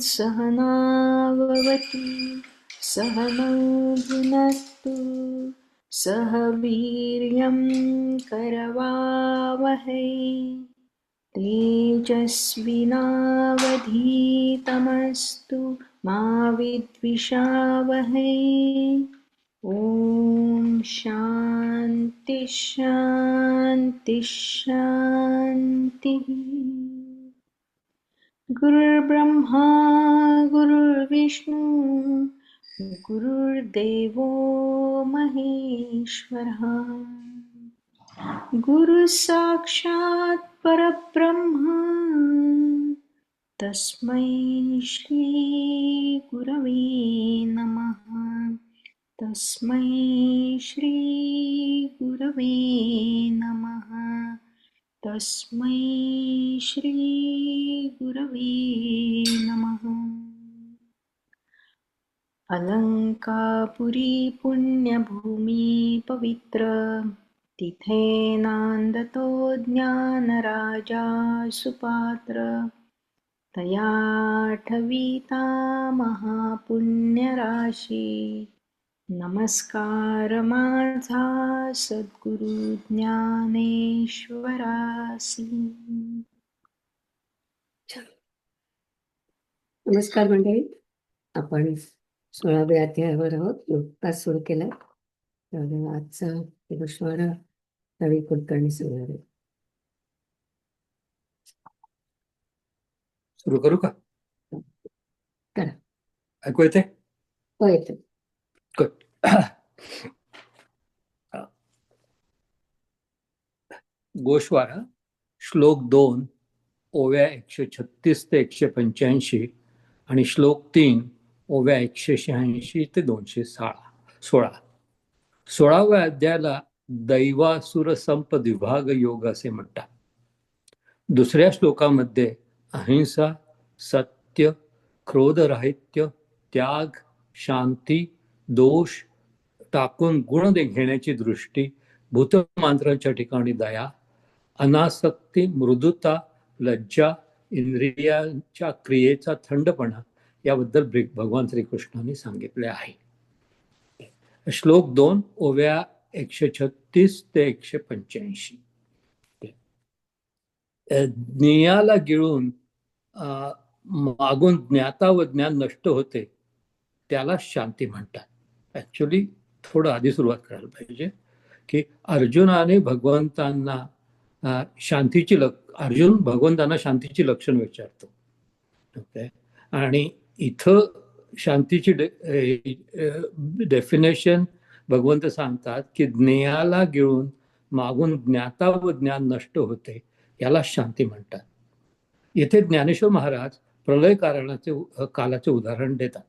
सहना भवतु सहनौ भुनक्तु सह वीर्यं करवावहै तेजस्विनावधीतमस्तु मा विद्विषावहै। ॐ शान्ति शान्ति शान्तिः। गुरुर्ब्रह्मा गुरुर्विष्णु गुरुर्देवो महेश्वरः गुरुः साक्षात् परब्रह्म तस्मै श्री गुरवे नमः। तस्मै श्री गुरवे नमः। तस्मै श्री गुरवे नमः। अलंकापुरी पुण्यभूमि पवित्र तिथे नांदतो ज्ञानराजा सुपात्र तयाठवीता महापुण्यराशी नमस्कार माझा सद्गुरु ज्ञानेश्वरासी। नमस्कार मंडळी, आपण 16व्या अध्यायावर आहोत. नुकताच सुरू केला. तर आजचा गोष्टवारा रवी कुलकर्णी सांगणार आहे. सुरू करू का? करा. ऐकू येते? हो, येते. गुड. गोषवारा श्लोक 2 ओव्या 136 ते 185 आणि श्लोक 3 ओव्या 186 ते 216. 16व्या अध्यायाला दैवासुर संपद्विभाग योग असे म्हणतात. दुसऱ्या श्लोकामध्ये अहिंसा, सत्य, क्रोधराहित्य, त्याग, शांती, दोष टाकून गुण घेण्याची दृष्टी, भूतमांत्रांच्या ठिकाणी दया, अनासक्ती, मृदुता, लज्जा, इंद्रियांच्या क्रियेचा थंडपणा याबद्दल भगवान श्रीकृष्णांनी सांगितले आहे. श्लोक 2 ओव्या 136 ते 185. ज्ञेयाला गिळून मागून ज्ञाता व ज्ञान नष्ट होते त्याला शांती म्हणतात. ऍक्च्युली थोडं आधी सुरुवात करायला पाहिजे की अर्जुन भगवंतांना शांतीची लक्षण विचारतो. ओके, आणि इथं शांतीची डेफिनेशन भगवंत सांगतात की ज्ञेयाला गिळून मागून ज्ञाता व ज्ञान नष्ट होते याला शांती म्हणतात. येथे ज्ञानेश्वर महाराज प्रलय कालाचे उदाहरण देतात.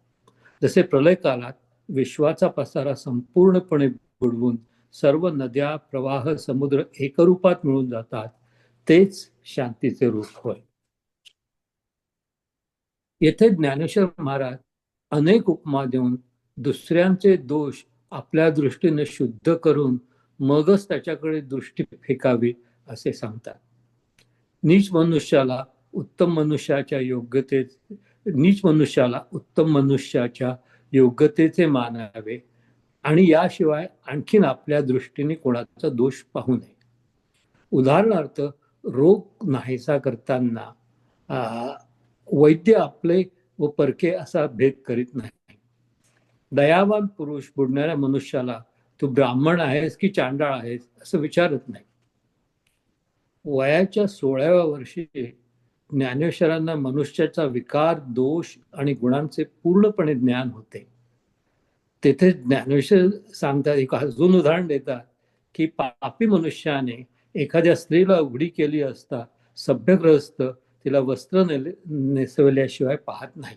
जसे प्रलय कालात विश्वाचा पसारा संपूर्णपणे बुडवून सर्व नद्या, प्रवाह, समुद्र एकरूपात मिळून जातात, तेच शांतीचे रूप होय. येथे ज्ञानेश्वर महाराज अनेक उपमा देऊन दुसऱ्यांचे दोष आपल्या दृष्टीने शुद्ध करून मगच त्याच्याकडे दृष्टी फेकावी असे सांगतात. नीच मनुष्याला उत्तम मनुष्याच्या योग्यतेचे मानावे आणि याशिवाय आणखीन आपल्या दृष्टीने कोणाचा दोष पाहू नये. उदाहरणार्थ, रोग नाहीसा करताना वैद्य आपले व परके असा भेद करीत नाही. दयावान पुरुष बुडणाऱ्या मनुष्याला तू ब्राह्मण आहेस की चांडाळ आहेस असं विचारत नाही. वयाच्या 16व्या वर्षी ज्ञानेश्वरांना मनुष्याचा विकार, दोष आणि गुणांचे पूर्णपणे ज्ञान होते. तेथे ज्ञानेश्वर सांगतात, एक अजून उदाहरण देतात की पापी मनुष्याने एखाद्या स्त्रीला उघडी केली असता सभ्यग्रस्त तिला वस्त्र नेसवल्याशिवाय पाहत नाही.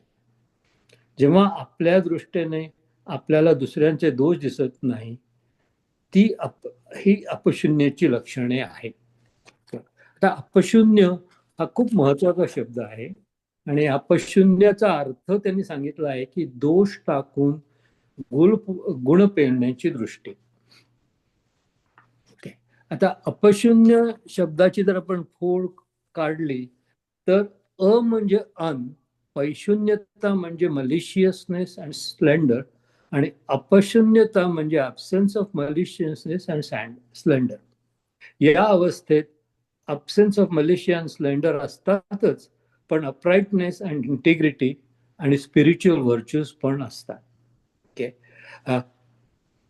जेव्हा आपल्या दृष्टीने आपल्याला दुसऱ्यांचे दोष दिसत नाही, ती ही अपशून्याची लक्षणे आहेत. आता अपशून्य हा खूप महत्वाचा शब्द आहे आणि अपशून्याचा अर्थ त्यांनी सांगितला आहे की दोष टाकून गुण पेळण्याची दृष्टी. आता अपशून्य शब्दाची जर आपण फोड काढली तर अ म्हणजे अन, पैशून्यता म्हणजे मलिशियसनेस अँड स्प्लेंडर, आणि अपशून्यता म्हणजे ॲब्सेन्स ऑफ मलिशियसनेस अँड स्प्लेंडर. या अवस्थेत absence of militia and Splendor असतातच, पण अपराईटनेस अँड इंटिग्रिटी आणि स्पिरिच्युअल व्हर्च्यूज पण असतात. ओके.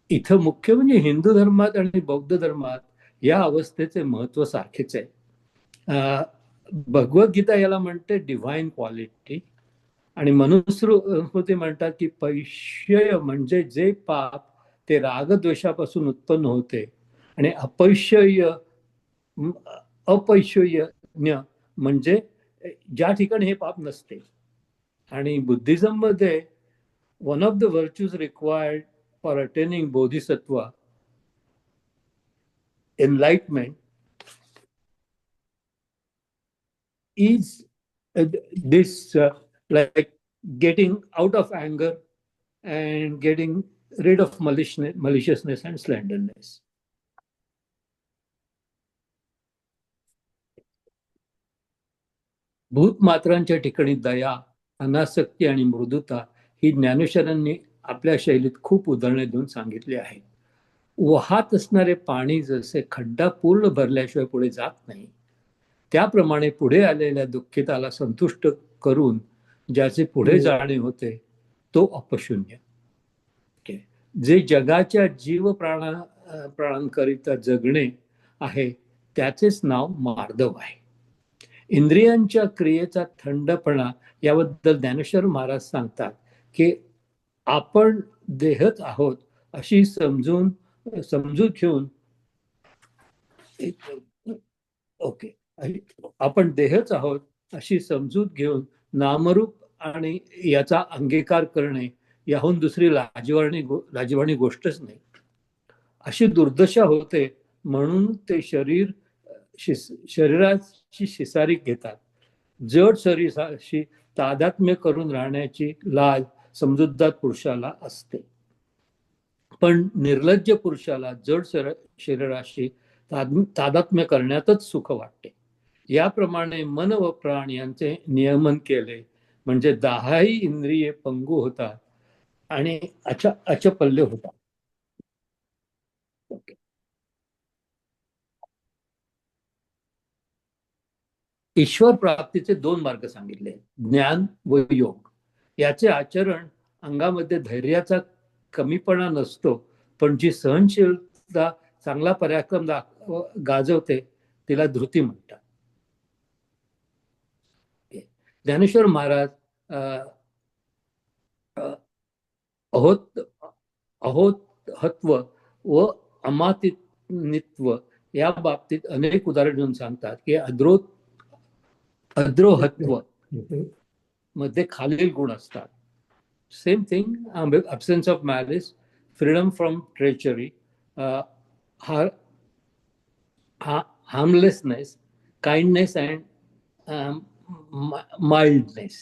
इथं मुख्य म्हणजे हिंदू धर्मात आणि बौद्ध धर्मात या अवस्थेचे महत्व सारखेच आहे. भगवद्गीता याला म्हणते डिव्हाइन क्वालिटी, आणि मनुस्मृती म्हणतात की पैशय म्हणजे जे पाप ते रागद्वेषापासून उत्पन्न होते, आणि अपैशय्य म्हणजे ज्या ठिकाणी हे पाप नसते. आणि बुद्धिझम मध्ये one of the virtues required for attaining Bodhisattva enlightenment is this like getting out of anger and getting rid of maliciousness and slenderness. भूतमात्रांच्या ठिकाणी दया, अनासक्ती आणि मृदुता ही ज्ञानेश्वरांनी आपल्या शैलीत खूप उदाहरणे देऊन सांगितली आहेत. वाहत असणारे पाणी जसे खड्डा पूर्ण भरल्याशिवाय पुढे जात नाही, त्याप्रमाणे पुढे आलेल्या दुःखिताला संतुष्ट करून ज्याचे पुढे जाणे होते तो अपशून्य. जे जगाच्या जीव प्राणांकरिता जगणे आहे त्याचेच नाव मार्दव आहे. इंद्रियांच्या क्रियेचा थंडपणा याबद्दल ज्ञानेश्वर महाराज सांगतात की आपण देहच आहोत अशी समजूत घेऊन आपण देहच आहोत अशी समजूत घेऊन नामरूप आणि याचा अंगीकार करणे याहून दुसरी लाजिरवाणी गोष्टच नाही. अशी दुर्दशा होते म्हणून ते शरीराची शिसारी घेतात. जड शरीराशी तादात्म्य करून राहण्याची लाज समजूतदार पुरुषाला असते, पण निर्लज्ज पुरुषाला जड शरीराशी तादात्म्य करण्यातच सुख वाटते. याप्रमाणे मन व प्राण यांचे नियमन केले म्हणजे 10ही इंद्रिये पंगू होतात आणि अचपल्य होतात. ईश्वर प्राप्तीचे 2 मार्ग सांगितले, ज्ञान व योग. याचे आचरण अंगामध्ये धैर्याचा कमीपणा नसतो, पण जी सहनशीलता चांगला पराक्रम गाजवते तिला धृती म्हणतात. ज्ञानेश्वर महाराज अहोतहत्व व अमातित्व या बाबतीत अनेक उदाहरण देऊन सांगतात की अद्रोहत्व मध्ये खालील गुण असतात. Same thing, absence of malice, freedom from treachery, harmlessness, kindness and mildness.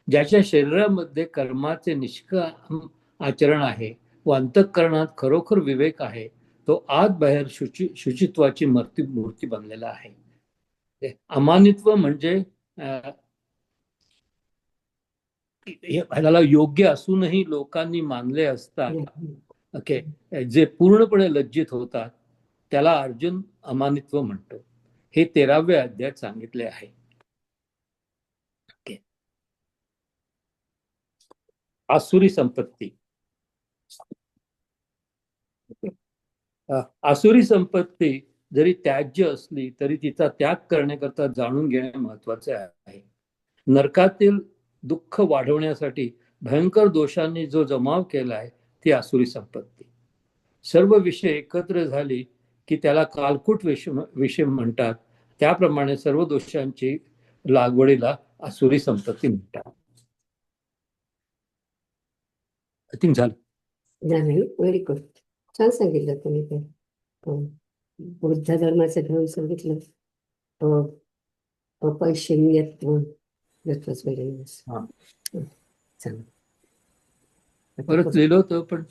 ज्याच्या शरीरामध्ये कर्माचे निष्काम आचरण आहे व अंतःकरणात खरोखर विवेक आहे तो आत बाहेर शुचित्वाची मूर्ती बनलेला आहे. अमानित्व म्हणजे ह्याला योग्य असूनही लोकांनी मानले असतात जे पूर्णपणे लज्जित होतात त्याला अर्जुन अमानित्व म्हणतो. हे 13व्या अध्यायात सांगितले आहे. आसुरी संपत्ती. आसुरी संपत्ती जरी त्याज्य असली तरी तिचा त्याग करण्याकरता जाणून घेणे महत्वाचे आहे. नरकातील दुःख वाढवण्यासाठी भयंकर दोषांनी जो जमाव केला आहे ती आसुरी संपत्ती. सर्व विषय एकत्र झाली की त्याला कालकूट विषय म्हणतात. त्याप्रमाणे सर्व दोषांची लागवडीला आसुरी संपत्ती म्हणतात. आय थिंक झालं. नाही, व्हेरी गुड. छान सांगितलं तुम्ही ते. बुद्ध धर्माचं घेऊन सांगितलं. अपैशन्यत्व. That was very nice. हा. चांगलं. परत लिहिलं होतं पण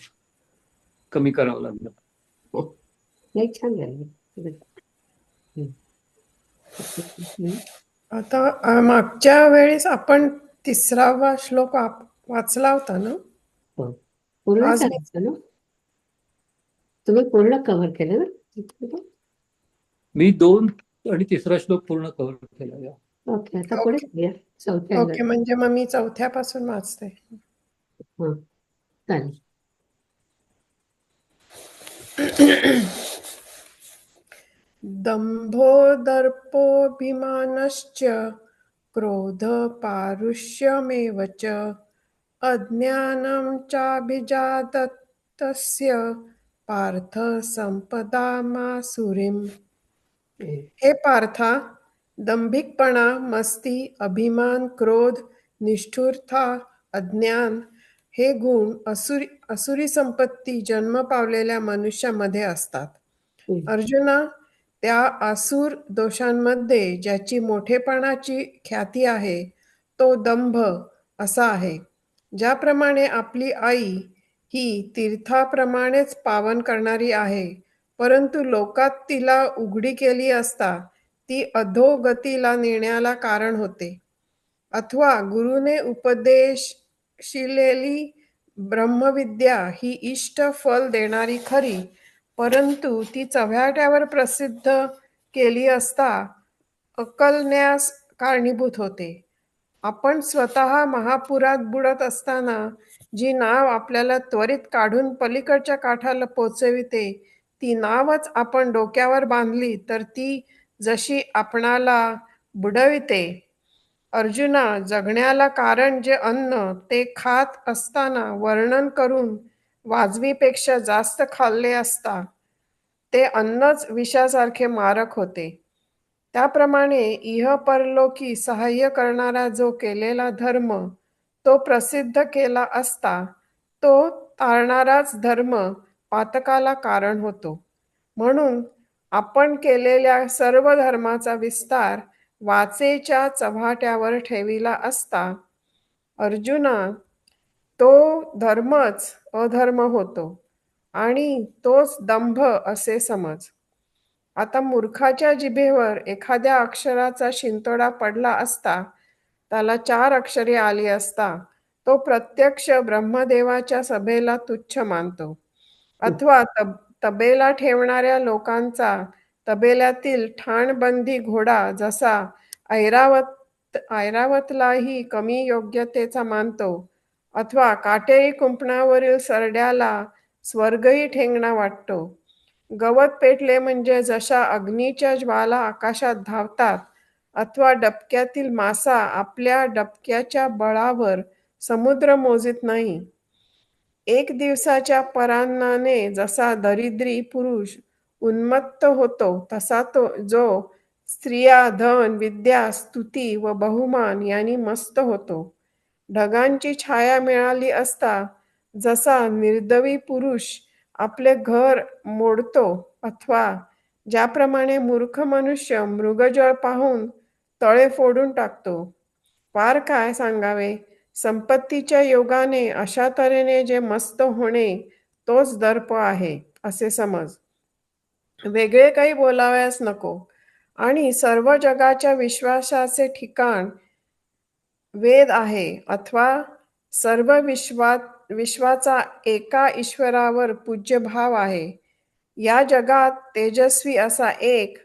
कमी करावं लागलं. नाही, छान झालं. आता मागच्या वेळेस आपण 3रा श्लोक वाचला होता ना? पूर्ण आज- करायचं ना? तुम्ही पूर्ण कव्हर केलं ना? मी 2 आणि 3रा श्लोक पूर्ण कव्हर केला. ओके, आता पुढे जाऊया. चौथ्या ओके, म्हणजे मग मी 4थ्यापासून वाचते. चालेल. दंभो दर्पोऽभिमानश्च क्रोध पारुष्यमेव च अज्ञानं चाभिजातस्य पार्थ संपदामासुरीम्. हे पार्था, दंभिकपणा, मस्ती, अभिमान, क्रोध, निष्ठुरता, अज्ञान हे गुण असुरी संपत्ती जन्म पावलेल्या मनुष्यामध्ये असतात. अर्जुना, त्या आसुर दोषांमध्ये ज्याची मोठेपणाची ख्याती आहे तो दंभ असा आहे. ज्याप्रमाणे आपली आई ही तीर्थाप्रमाणेच पावन करणारी आहे, परंतु लोकात तिला उघडी केली असता ती अधोगतीला नेण्याला कारण होते. अथवा गुरुने उपदेशिलेली ब्रह्मविद्या ही इष्ट फल देणारी खरी, परंतु ती चव्हाट्यावर प्रसिद्ध केली असता अकलण्यास कारणीभूत होते. आपण स्वतः महापुरात बुडत असताना जी नाव आपल्याला त्वरित काढून पलीकडच्या काठाला पोचविते, ती नावच आपण डोक्यावर बांधली तर ती जशी आपणाला बुडविते. अर्जुना, जगण्याला कारण जे अन्न ते खात असताना वर्णन करून वाजवीपेक्षा जास्त खाल्ले असता ते अन्नच विषासारखे मारक होते. त्याप्रमाणे इह परलोकी सहाय्य करणारा जो केलेला धर्म तो प्रसिद्ध केला असता तो टाळणाराच धर्म पातकाला कारण होतो. म्हणून आपण केलेल्या सर्व धर्माचा विस्तार वाचेच्या चव्हाट्यावर ठेविला असता अर्जुना, तो धर्मच अधर्म होतो आणि तोच दंभ असे समज. आता मूर्खाच्या जिभेवर एखाद्या अक्षराचा शिंतोडा पडला असता, त्याला 4 अक्षरे आली असता, तो प्रत्यक्ष ब्रह्मदेवाच्या सभेला तुच्छ मानतो. अथवा तबेला ठेवणाऱ्या लोकांचा तबेल्यातील ठाणबंदी घोडा जसा ऐरावतलाही कमी योग्यतेचा मानतो, अथवा काटेरी कुंपणावरील सरड्याला स्वर्गही ठेंगणा वाटतो. गवत पेटले म्हणजे जशा अग्नीच्या ज्वाला आकाशात धावतात, अथवा डबक्यातील मासा आपल्या डबक्याच्या बळावर समुद्र मोजित नाही. 1 दिवसाच्या परान्नाने जसा दरिद्री पुरुष उन्मत्त होतो, तसा तो जो स्त्रिया, धन, विद्या, स्तुती व बहुमान यांनी मस्त होतो. ढगांची छाया मिळाली असता जसा निर्दयी पुरुष आपले घर मोडतो, अथवा ज्याप्रमाणे मूर्ख मनुष्य मृगजळ पाहून तळे फोडून टाकतो. फार काय सांगावे, संपत्तीच्या योगाने अशा तऱ्हेने जे मस्त होणे तोच दर्प आहे असे समज. वेगळे काही बोलावयास नको. आणि सर्व जगाच्या विश्वासाचे ठिकाण वेद आहे, अथवा सर्व विश्वाचा एका ईश्वरावर पूज्य भाव आहे. या जगात तेजस्वी असा एक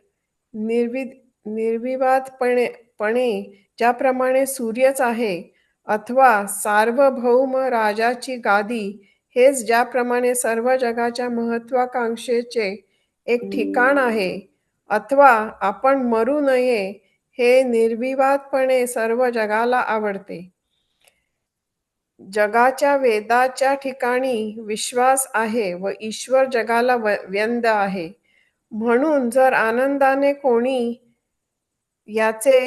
निर्विवादपणे ज्याप्रमाणे सूर्यच आहे, अथवा सार्वभौम राजाची गादी हेच ज्याप्रमाणे सर्व जगाच्या महत्वाकांक्षेचे एक ठिकाण आहे, अथवा आपण मरू नये हे निर्विवादपणे सर्व जगाला आवडते. जगाच्या वेदाच्या ठिकाणी विश्वास आहे व ईश्वर जगाला व्यंद आहे. म्हणून जर आनंदाने कोणी याचे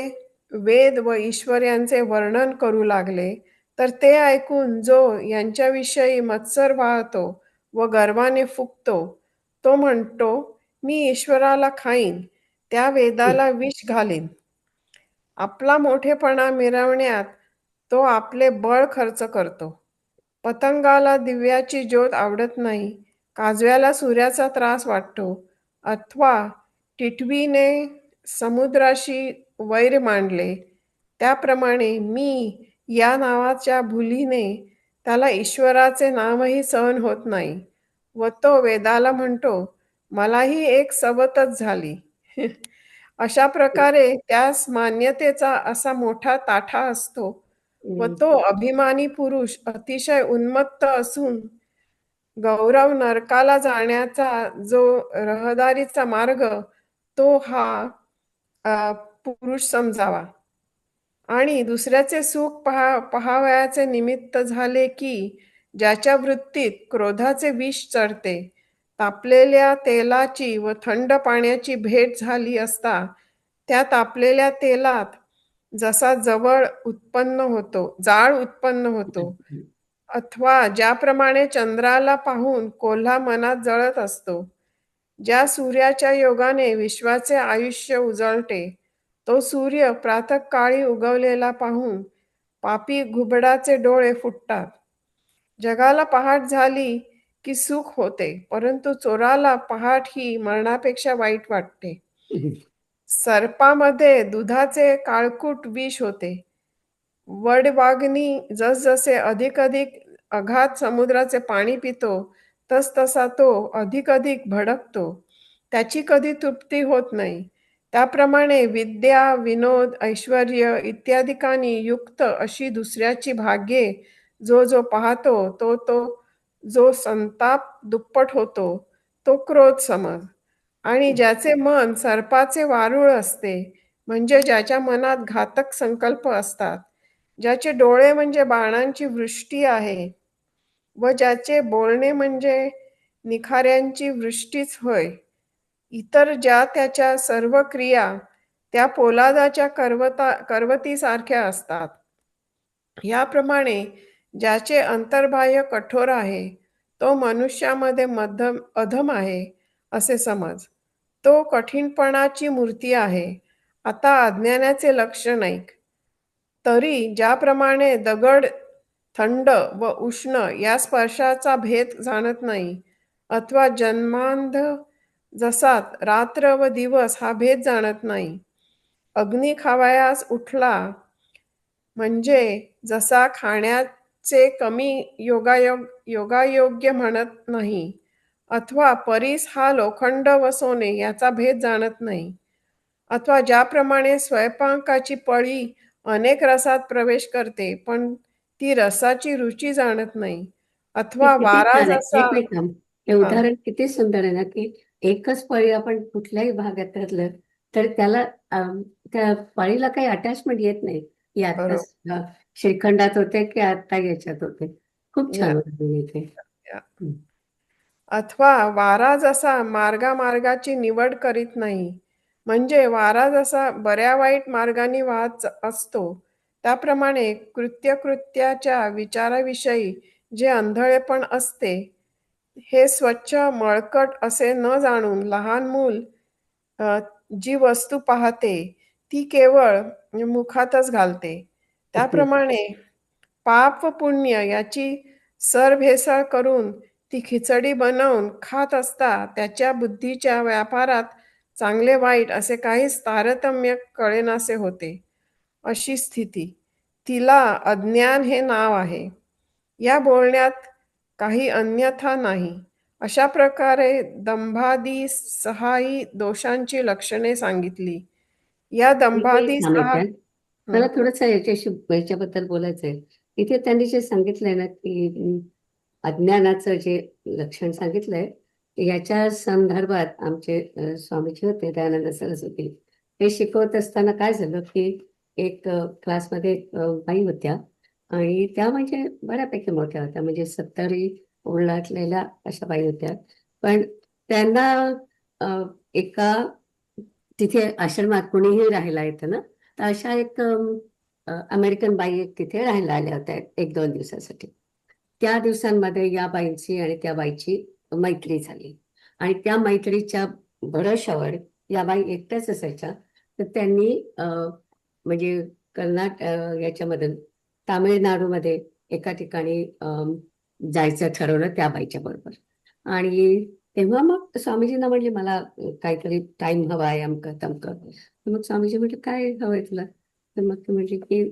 वेद व ईश्वर यांचे वर्णन करू लागले, तर ते ऐकून जो यांच्याविषयी मत्सर वाहतो व गर्वाने फुगतो, तो म्हणतो, मी ईश्वराला खाईन, त्या वेदाला विष घालीन. आपला मोठेपणा मिरवण्यात तो आपले बळ खर्च करतो. पतंगाला दिव्याची ज्योत आवडत नाही, काजव्याला सूर्याचा त्रास वाटतो, अथवा टिटवीने समुद्राशी वैर मांडले, त्याप्रमाणे मी या नावाच्या भुलीने त्याला ईश्वराचे नावही सहन होत नाही व तो वेदाला म्हणतो, मलाही एक सवतच झाली. अशा प्रकारे त्यास मान्यतेचा असा मोठा ताठा असतो व तो अभिमानी पुरुष अतिशय उन्मत्त असून गौरव नरकाला जाण्याचा जो रहदारीचा मार्ग तो हा पुरुष समजावा. आणि दुसऱ्याचे सुख पहावयाचे निमित्त झाले की ज्याच्या वृत्तीत क्रोधाचे विष चढते, तापलेल्या तेलाची व थंड पाण्याची भेट झाली असता त्या तापलेल्या तेलात जसा जाळ उत्पन्न होतो, अथवा ज्याप्रमाणे चंद्राला पाहून कोल्हा मनात जळत असतो, ज्या सूर्याच्या योगाने विश्वाचे आयुष्य उजळते, तो सूर्य प्रातःकाळी उगवलेला पाहून पापी घुबडाचे डोळे फुटतात. जगाला पहाट झाली की सुख होते, परंतु चोराला पहाट ही मरणापेक्षा वाईट वाटते. सर्पामध्ये दुधाचे काळकूट विष होते. वडवाघनी जसजसे अधिक अगाध समुद्राचे पाणी पितो, तसतसा तो अधिक भडकतो, त्याची कधी तृप्ती होत नाही. त्याप्रमाणे विद्या, विनोद, ऐश्वर्य इत्यादिकांनी युक्त अशी दुसऱ्याची भाग्ये जो पाहतो, तो जो संताप दुप्पट होतो, तो क्रोध समज. आणि ज्याचे मन सर्पाचे वारूळ असते, म्हणजे ज्याच्या मनात घातक संकल्प असतात, ज्याचे डोळे म्हणजे बाणांची वृष्टी आहे व ज्याचे बोलणे म्हणजे निखाऱ्यांची वृष्टीच होय, इतर ज्या त्याच्या सर्व क्रिया त्या पोलादाच्या करवतीसारख्या असतात, याप्रमाणे ज्याचे अंतर्बाह्य कठोर आहे, तो मनुष्यामध्ये अधम आहे असे समज. तो कठीणपणाची मूर्ती आहे. आता अज्ञानाचे लक्षण ऐक. तरी ज्याप्रमाणे दगड थंड व उष्ण या स्पर्शाचा भेद जाणत नाही, अथवा जन्मांध जसा रात्र व दिवस हा भेद जाणत नाही, अग्नी खावयास उठला म्हणजे जसा खाण्याचे कमी योगायोग्य म्हणत नाही, अथवा परीस हा लोखंड व सोने याचा भेद जाणत नाही, अथवा ज्याप्रमाणे स्वयंपाकाची पळी अनेक रसात प्रवेश करते पण ती रसाची रुची जाणत नाही, अथवा किती वारा छान आहे. जसा एक मिनिट थांब. हे उदाहरण किती सुंदर आहे ना, की एकच पळी आपण कुठल्याही भागात घातलं तर त्याला त्या पळीला काही अटॅचमेंट येत नाही, की आताच श्रीखंडात होते की आता याच्यात होते. खूप छान उदाहरण इथे. अथवा वारा जसा मार्गाची निवड करीत नाही, म्हणजे वारा जसा बऱ्या वाईट मार्गाने वाहत असतो, त्याप्रमाणे कृत्याच्या विचाराविषयी जे आंधळेपण असते, हे स्वच्छ मळकट असे न जाणून लहान मूल जी वस्तू पाहते ती केवळ मुखातच घालते. त्याप्रमाणे पाप व पुण्य याची सरभेसळ करून ती खिचडी बनवून खात असता त्याच्या बुद्धीच्या व्यापारात चांगले वाईट असे काहीच तारतम्य कळेनासे होते. अशी स्थिती, तिला अज्ञान हे नाव आहे. या बोलण्यात काही अन्यथा नाही. अशा प्रकारे दंभादी 6 दोषांची लक्षणे सांगितली. या दंभादी मला थोडंसं याच्याबद्दल बोलायचं आहे. इथे त्यांनी जे सांगितलंय ना, की अज्ञानाचं जे लक्षण सांगितलंय याच्या संदर्भात आमचे स्वामीजी होते दयानंद सरस्वती, हे शिकवत असताना काय झालं की एक क्लासमध्ये बाई होत्या आणि त्या म्हणजे बऱ्यापैकी मोठ्या होत्या, म्हणजे 70 ओलांडलेल्या अशा बाई होत्या. पण त्यांना एका तिथे आश्रमात कोणीही राहायला येतं ना, तर अशा एक अमेरिकन बाई एक तिथे राहायला आल्या होत्या 1-2 दिवसासाठी. त्या दिवसांमध्ये या बाईंची आणि त्या बाईची मैत्री झाली आणि त्या मैत्रीच्या भरोशावर या बाई एकट्याच असायच्या. तर त्यांनी म्हणजे याच्यामधून तामिळनाडूमध्ये एका ठिकाणी जायचं ठरवलं त्या बाईच्या बरोबर. आणि तेव्हा मग स्वामीजींना म्हटले मला काहीतरी टाइम हवा आहे, अमकं तमकं. तर मग स्वामीजी म्हटले काय हवंय तुला? तर मग ते म्हटले की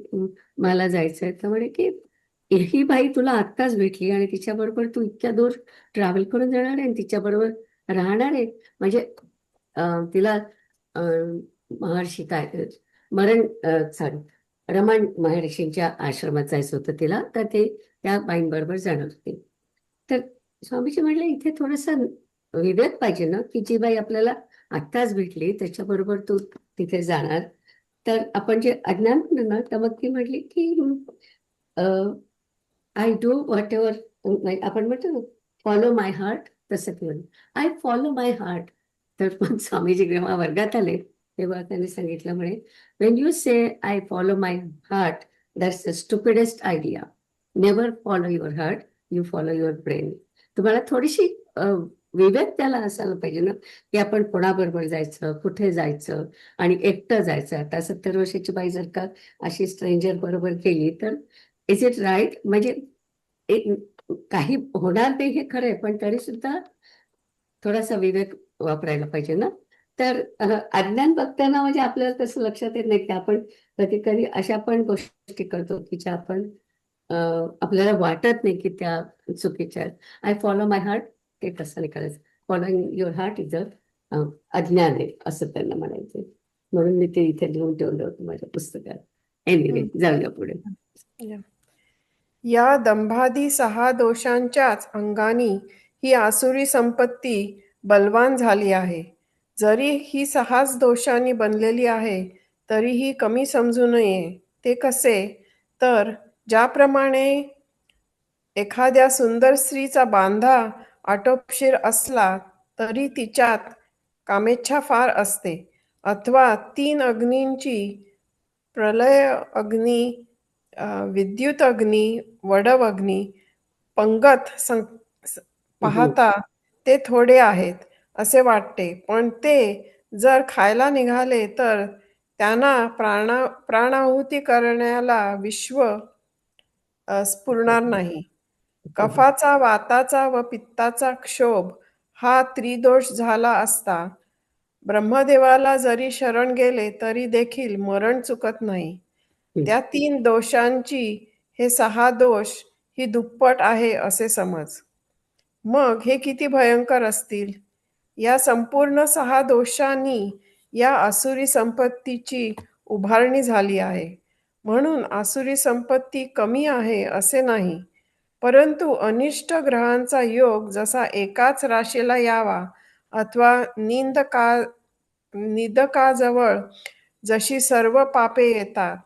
मला जायचंय. तर म्हणे की ही बाई तुला आत्ताच भेटली आणि तिच्याबरोबर तू इतक्या दूर ट्रॅव्हल करून जाणार आहे आणि तिच्याबरोबर राहणार आहे, म्हणजे तिला महर्षी काय मरण सॉरी रमण महर्षींच्या आश्रमात जायचं होतं तिला, तर ते त्या बाईंबरोबर जाणार होते. तर स्वामीजी म्हटले इथे थोडंसं विवेक पाहिजे ना, की जी बाई आपल्याला आत्ताच भेटली त्याच्याबरोबर तू तिथे जाणार. तर आपण जे अज्ञान म्हणतो ना, तर मग ती म्हटली की आय डू व्हॉट एव्हर, आपण म्हणतो ना फॉलो माय हार्ट, तसं ती म्हणली आय फॉलो माय हार्ट. तर मग स्वामीजी जेव्हा वर्गात आले तेव्हा त्यांनी सांगितलं म्हणे when you say I follow my heart that's the stupidest idea. Never follow your heart, you follow your brain. तुम्हाला थोडीशी विवेक त्याला असायला पाहिजे ना, की आपण कोणाबरोबर जायचं, कुठे जायचं आणि एकटं जायचं. आता 70 वर्षाची बाई जर का अशी स्ट्रेंजर बरोबर गेली तर इज इट राईट? म्हणजे काही होणार नाही हे खरंय, पण तरी सुद्धा थोडासा विवेक वापरायला पाहिजे ना. तर अज्ञान बघताना म्हणजे आपल्याला तसं लक्षात येत नाही की आपण कधी कधी अशा पण गोष्टी करतो की ज्या आपण आपल्याला वाटत नाही की त्या चुकीच्या आहेत. आय फॉलो माय हार्ट, ते कसं नाही करायचं. Following your heart is a अज्ञान आहे असं त्यांना म्हणायचं. म्हणून मी ते इथे लिहून ठेवलं होतं माझ्या पुस्तकात. एनिवे, जाऊया पुढे. या दंभादी 6 दोषांच्याच अंगानी ही आसुरी संपत्ती बलवान झाली आहे. जरी ही 6च दोषांनी बनलेली आहे तरीही कमी समजू नये. ते कसे? तर ज्याप्रमाणे एखाद्या सुंदर स्त्रीचा बांधा आटोपशीर असला तरी तिच्यात कामेच्छा फार असते, अथवा 3 अग्नींची प्रलय अग्नी, विद्युत अग्नी, वडव अग्नी पंगत पाहता ते थोडे आहेत असे वाटते, पण ते जर खायला निघाले तर त्यांना प्राणाहुती करण्याला विश्व स्फुरणार नाही. कफाचा, वाताचा व पित्ताचा क्षोभ हा त्रिदोष झाला असता ब्रह्मदेवाला जरी शरण गेले तरी देखील मरण चुकत नाही. त्या 3 दोषांची हे 6 दोष ही दुप्पट आहे असे समज. मग हे किती भयंकर असतील. या संपूर्ण 6 दोषांनी या आसुरी संपत्तीची उभारणी झाली आहे. म्हणून आसुरी संपत्ती कमी आहे असे नाही, परंतु अनिष्ट ग्रहांचा योग जसा एकाच राशीला यावा अथवा निंदकाजवळ जशी सर्व पापे येतात,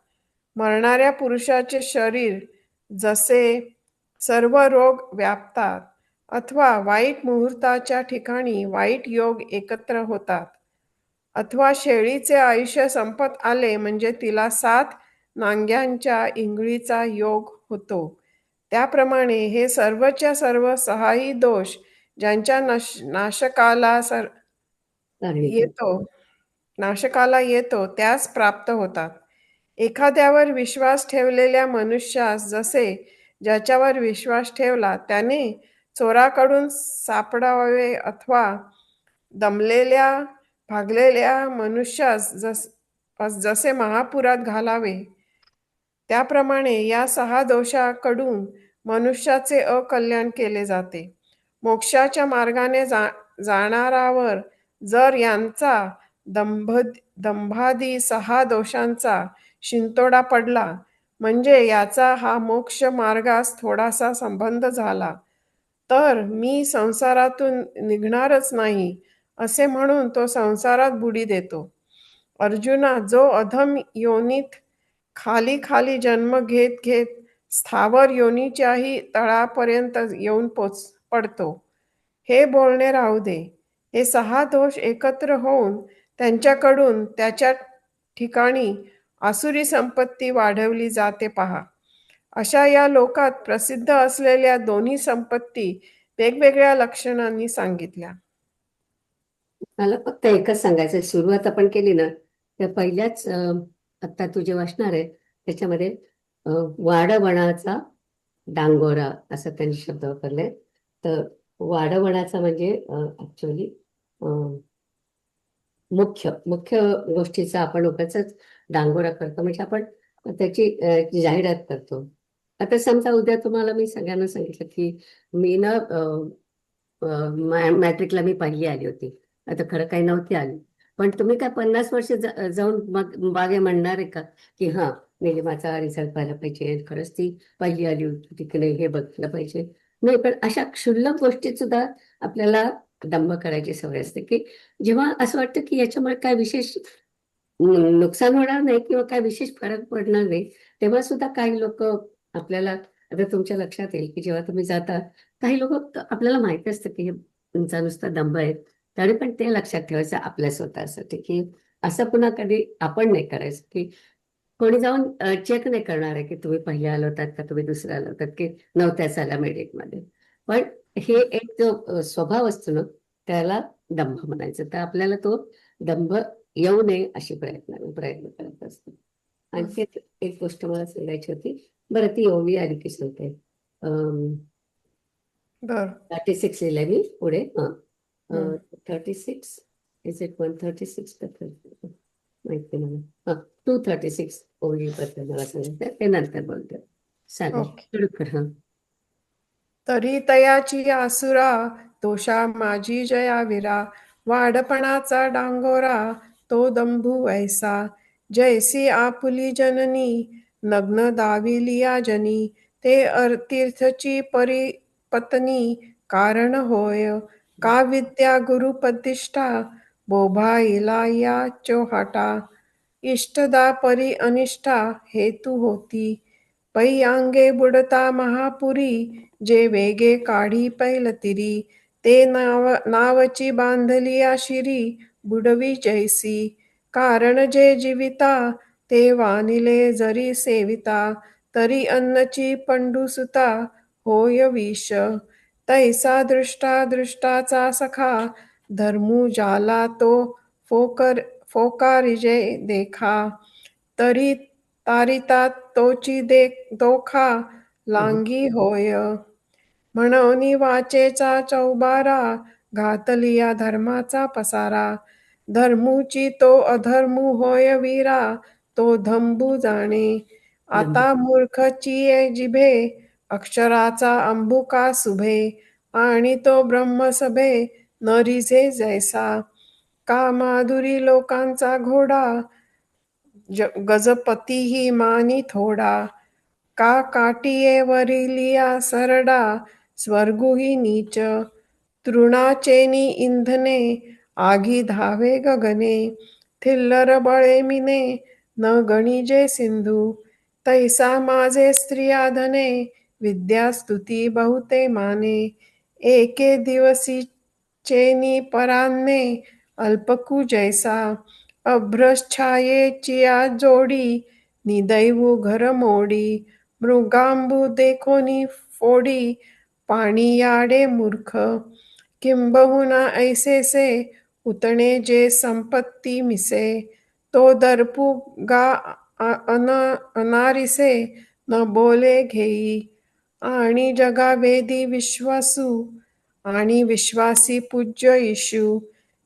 मरणाऱ्या पुरुषाचे शरीर जसे सर्व रोग व्यापतात, अथवा वाईट मुहूर्ताच्या ठिकाणी वाईट योग एकत्र होतात, अथवा शेळीचे आयुष्य संपत आले म्हणजे तिला 7 नांग्यांच्या इंगळीचा योग होतो, त्याप्रमाणे हे सर्वच्या सर्व 6ही दोष ज्यांच्या नाशकाला येतो त्यास प्राप्त होतात. एखाद्यावर विश्वास ठेवलेल्या मनुष्यास जसे ज्याच्यावर विश्वास ठेवला त्याने चोराकडून सापडावे, अथवा दमलेल्या भागलेल्या मनुष्यास जसे महापुरात घालावे, त्याप्रमाणे या 6 दोषाकडून मनुष्याचे अकल्याण केले जाते. मोक्षाच्या मार्गाने जाणारावर जर यांचा दंभादी 6 दोषांचा शिंतोडा पडला म्हणजे याचा हा मोक्ष मार्गास थोडासा संबंध झाला, तर मी संसारातून निघणारच नाही असे म्हणून तो संसारात बुडी देतो. अर्जुना, जो अधम योनीत खाली खाली जन्म घेत घेत स्थावर योनीच्याही तळापर्यंत येऊन पडतो. हे बोलणे राहू दे. हे 6 दोष एकत्र होऊन त्यांच्याकडून त्याच्या ठिकाणी आसुरी संपत्ती वाढवली जाते पहा. अशा या लोकात प्रसिद्ध असलेल्या दोन्ही संपत्ती वेगवेगळ्या लक्षणांनी सांगितल्या. मला फक्त एकच सांगायचं, सुरुवात आपण केली ना त्या पहिल्याच आता तू जे वाचणार आहे त्याच्यामध्ये वाडवणाचा डांगोरा असं त्यांनी शब्द वापरले. तर वाडवणाचा म्हणजे ऍक्च्युअली मुख्य मुख्य गोष्टीचा आपण उगाचच डांगोरा करतो, म्हणजे आपण त्याची जाहिरात करतो. आता समजा उद्या तुम्हाला मी सगळ्यांना सांगितलं की मी ना मॅट्रिकला मी पहिली आली होती. आता खरं काही नव्हती आली, पण तुम्ही काय 50 वर्ष जाऊन मग मागे म्हणणार आहे का की हा निलिमाचा रिझल्ट पाहिला पाहिजे, खरंच ती पहिली आली होती तिकडे हे बघितलं पाहिजे? नाही, पण अशा क्षुल्लक गोष्टीत सुद्धा आपल्याला दंभ करायची सवय असते की जेव्हा असं वाटतं की याच्यामुळे काय विशेष नुकसान होणार नाही किंवा काय विशेष फरक पडणार नाही, तेव्हा सुद्धा काही लोक आपल्याला, आता तुमच्या लक्षात येईल की जेव्हा तुम्ही जाता काही लोक आपल्याला माहिती असतं की हे तुमचा नुसता दंभ आहे, तरी पण ते लक्षात ठेवायचं आपल्या स्वतःसाठी की असं पुन्हा कधी आपण नाही करायचं की कोणी जाऊन चेक नाही करणार आहे की तुम्ही पहिले आलो होतात का तुम्ही दुसरे आलो होतात की नव्हत्याच आला मेरिटमध्ये. पण हे एक जो स्वभाव असतो ना त्याला दंभ म्हणायचं. तर आपल्याला तो दंभ येऊ नये अशी प्रयत्न करत असतो. आणखी एक गोष्ट मला सांगायची होती, बरं ती ओवी आली की सांगते. बर 36 लिहिलंय मी पुढे. 36 इज इट 136 का 30? माहिती मला. 236 ओवी बद्दल मला सांगितलं, ते नंतर बोलते. चालेल, ओके. सुरू कर. तरी तयाची आसुरा दोषा माझी जया विरा, वाढपणाचा डांगोरा तो दंभू ऐसा, जैसी आपुली जननी नग्न दाविलिया जनी, ते तीर्थची परिपत्नी कारण होय, का विद्या गुरुपदिष्ठा बोभाईला या चोहाटा, इष्टदा परी अनिष्ठा हेतू होती, पै अंगे बुडता महापुरी, जे वेगे काढी पैलतिरी, ते नावची बांधली शिरी बुडवी जैसी, कारण जे जीविता ते वानिले जरी सेविता, तरी अन्नची पंडुसुता होय विष, तैसा दृष्टाचा सखा धर्मू जाला तो फोकारिजे देखा, तरी तारिता तोची दोखा लांगी होय, म्हणून वाचेचा चौबारा घातलिया धर्माचा पसारा, धर्मूची तो अधर्मू होय वीरा, तो धंबू जाणे, आता मूर्खची जिभे अक्षराचा अंबुका सुभे, आणि तो ब्रह्मसभे न रिझे जैसा, का माधुरी लोकांचा घोडा गजपतीही मानी थोडा, का काटिये वरिलिया सरडा स्वर्गुही नीच, तृणाचेनी इंधने आगी धावे गगने, थिल्लर बळे मिने न गणिजे सिंधू, तैसा माझे स्त्रिया धने विद्या स्तुती बहुते माने, एके दिवसी चेनी परान्ने अल्पकू जैसा, अभ्रच्छायेचिया जोडी निदैवू घर मोडी, मृगांबू देखोनी फोडी पाणी याडे मूर्ख, किंबहुना ऐसेसे उतणे जे संपत्ती मिसे, तो दर्पू गा अनारिसे न बोले घेई, आणि जगावेदी विश्वासू आणि विश्वासी पूज्य ईशू,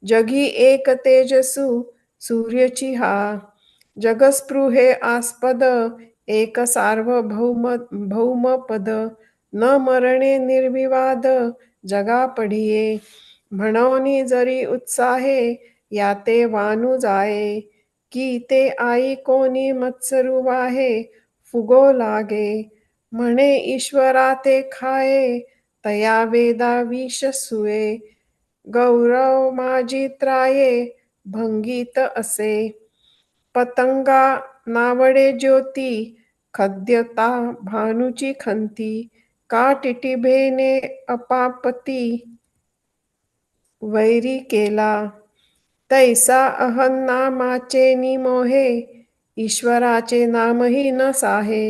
जगी एक तेजसू सूर्यची हा, जगस्पृहे आस्पद एक सार्वभौम पद, न मरणे निर्विवाद जगा पडिये, म्हणून जरी उत्साहे याते वानू जाये, की ते आई कोणी मत्सरू वाहे फुगो लागे, म्हणे ईश्वरा ते खाये तया वेदा विषसुये, गौरव माझी त्राये भंगीत असे. पतंगा नावडे ज्योती, खद्यता भानुची खंती, का टिटिभेने अपापती वैरी केला. तैसा अहन्नामाचे निमोहे, ईश्वराचे नामही न साहे.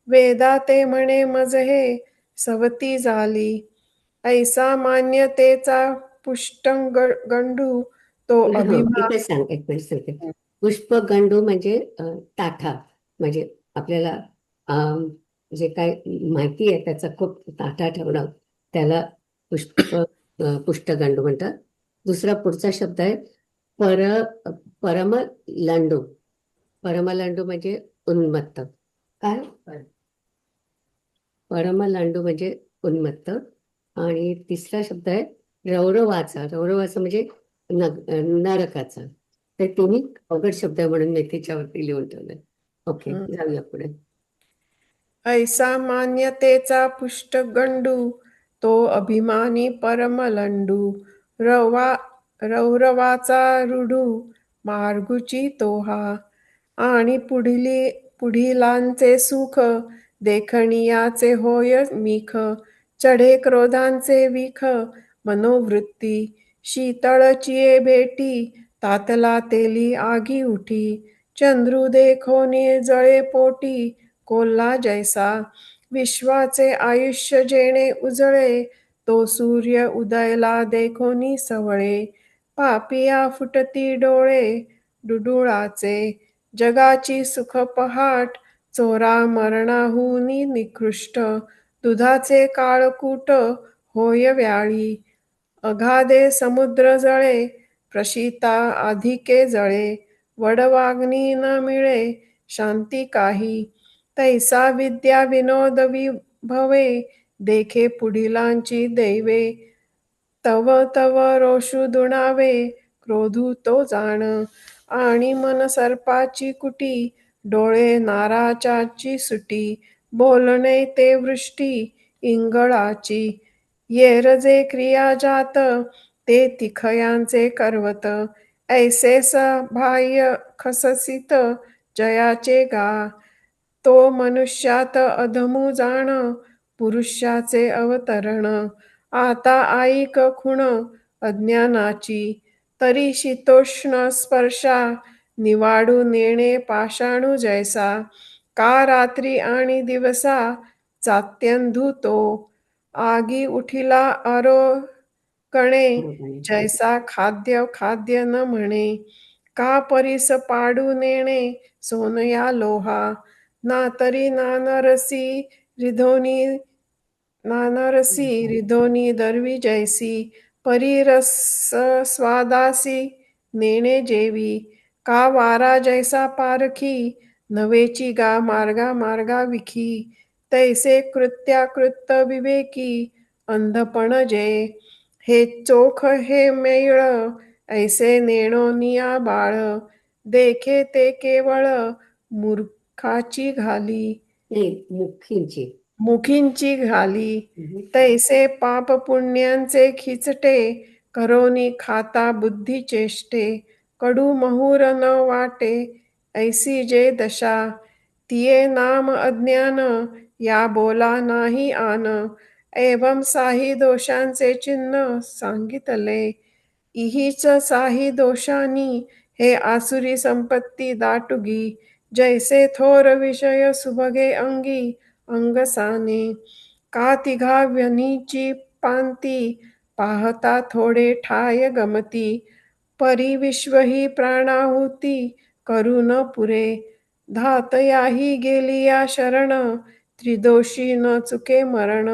वेदा ते म्हणे मजहे, सवती झाली. ऐसा मान्यतेचा पुष्टगंडू तो हो अभिमान. एकच सांग, एक मिनिट सांगते. पुष्पगंडू म्हणजे ताठा, म्हणजे आपल्याला जे काय माहिती आहे त्याचा खूप ताठा ठेवणं, त्याला पुष्टगंडू म्हणतात. दुसरा पुढचा शब्द आहे पर परमलांडू. परमलांडू म्हणजे उन्मत्त. काय परमलांडू म्हणजे उन्मत्त. आणि तिसरा शब्द आहे रौरवाचा. रौरवाचा म्हणजे नरकाचा. ते तिन्ही अवघड शब्द आहे म्हणून मी त्याच्यावरती लिहून ठेवलंय. ओके, जाऊया पुढे. ऐसा मान्यतेचा पुष्टगंडू तो अभिमानी परमलंडू. रौरवाचा रूढू मार्गुची तो हा. आणि पुढिलांचे सुख देखणियाचे होय मीख. चढे क्रोधांचे विख मनोवृत्ती, शीतळचिये भेटी तातला तेली आगी उठी. चंद्रू देखोनी जळे पोटी कोल्हा जैसा. विश्वाचे आयुष्य जेणे उजळे, तो सूर्य उदयला देखोनी सवळे. पापिया फुटती डोळे डुडुळाचे, जगाची सुख पहाट चोरा मरणाहुनी निकृष्ट. दुधाचे काळकूट होय व्याळी, अगाधे समुद्र जळे प्रशिता अधिके जळे. वडवाग्नी न मिळे शांती काही, तैसा विद्या विनोद विभवे देखे पुढिलांची दैवे. तव तव रोषू दुणावे क्रोधू तो जाण, आणि मन सर्पाची कुटी डोळे नाराचाची सुटी. बोलणे ते वृष्टी इंगळाची, येरजे क्रिया जात ते तिखयांचे करवत. ऐसे सबाह्य खससित जयाचे गा, तो मनुष्यात अधमू जाण पुरुषाचे अवतरण. आता ऐक खुण अज्ञानाची, तरी शीतोष्ण स्पर्शा निवाडू नेणे पाषाणू जैसा. का रात्री आणि दिवसा चात्यंधू तो, आगी उठिला आरोकणे जैसा खाद्य खाद्य न म्हणे. का परीस पाडू नेणे सोनया लोहा, ना तरी नानरसी रिधोनी दरवी जैसी. परी रस स्वादासी नेणे जेवी, का वारा जैसा पारखी नवेची गा मार्गा मार्गा विखी. तैसे कृत्याकृत विवेकी अंधपण जे, हे चोख हे मैळ ऐसे नेणोनिया बाळ. देखे ते केवळ मूर्खाची घाली, मुखींची घाली. तैसे पाप पुण्यांचे खिचटे करोनी खाता बुद्धी चेष्टे. कडू महुर न वाटे ऐसी जे दशा, तिये नाम अज्ञान या बोला नाही आन. एवं साही दोषांचे चिन्ह सांगितले, इहीच साही दोषांनी हे आसुरी संपत्ती दाटुगी. जैसे थोर विषय सुभगे अंगी अंगसाने, का तिघा व्यनीची पांती पाहता थोडे ठाय गमती. परी विश्व ही प्राणाहुती करू न पुरे, धातयाही गेलिया शरण त्रिदोषी न चुके मरण.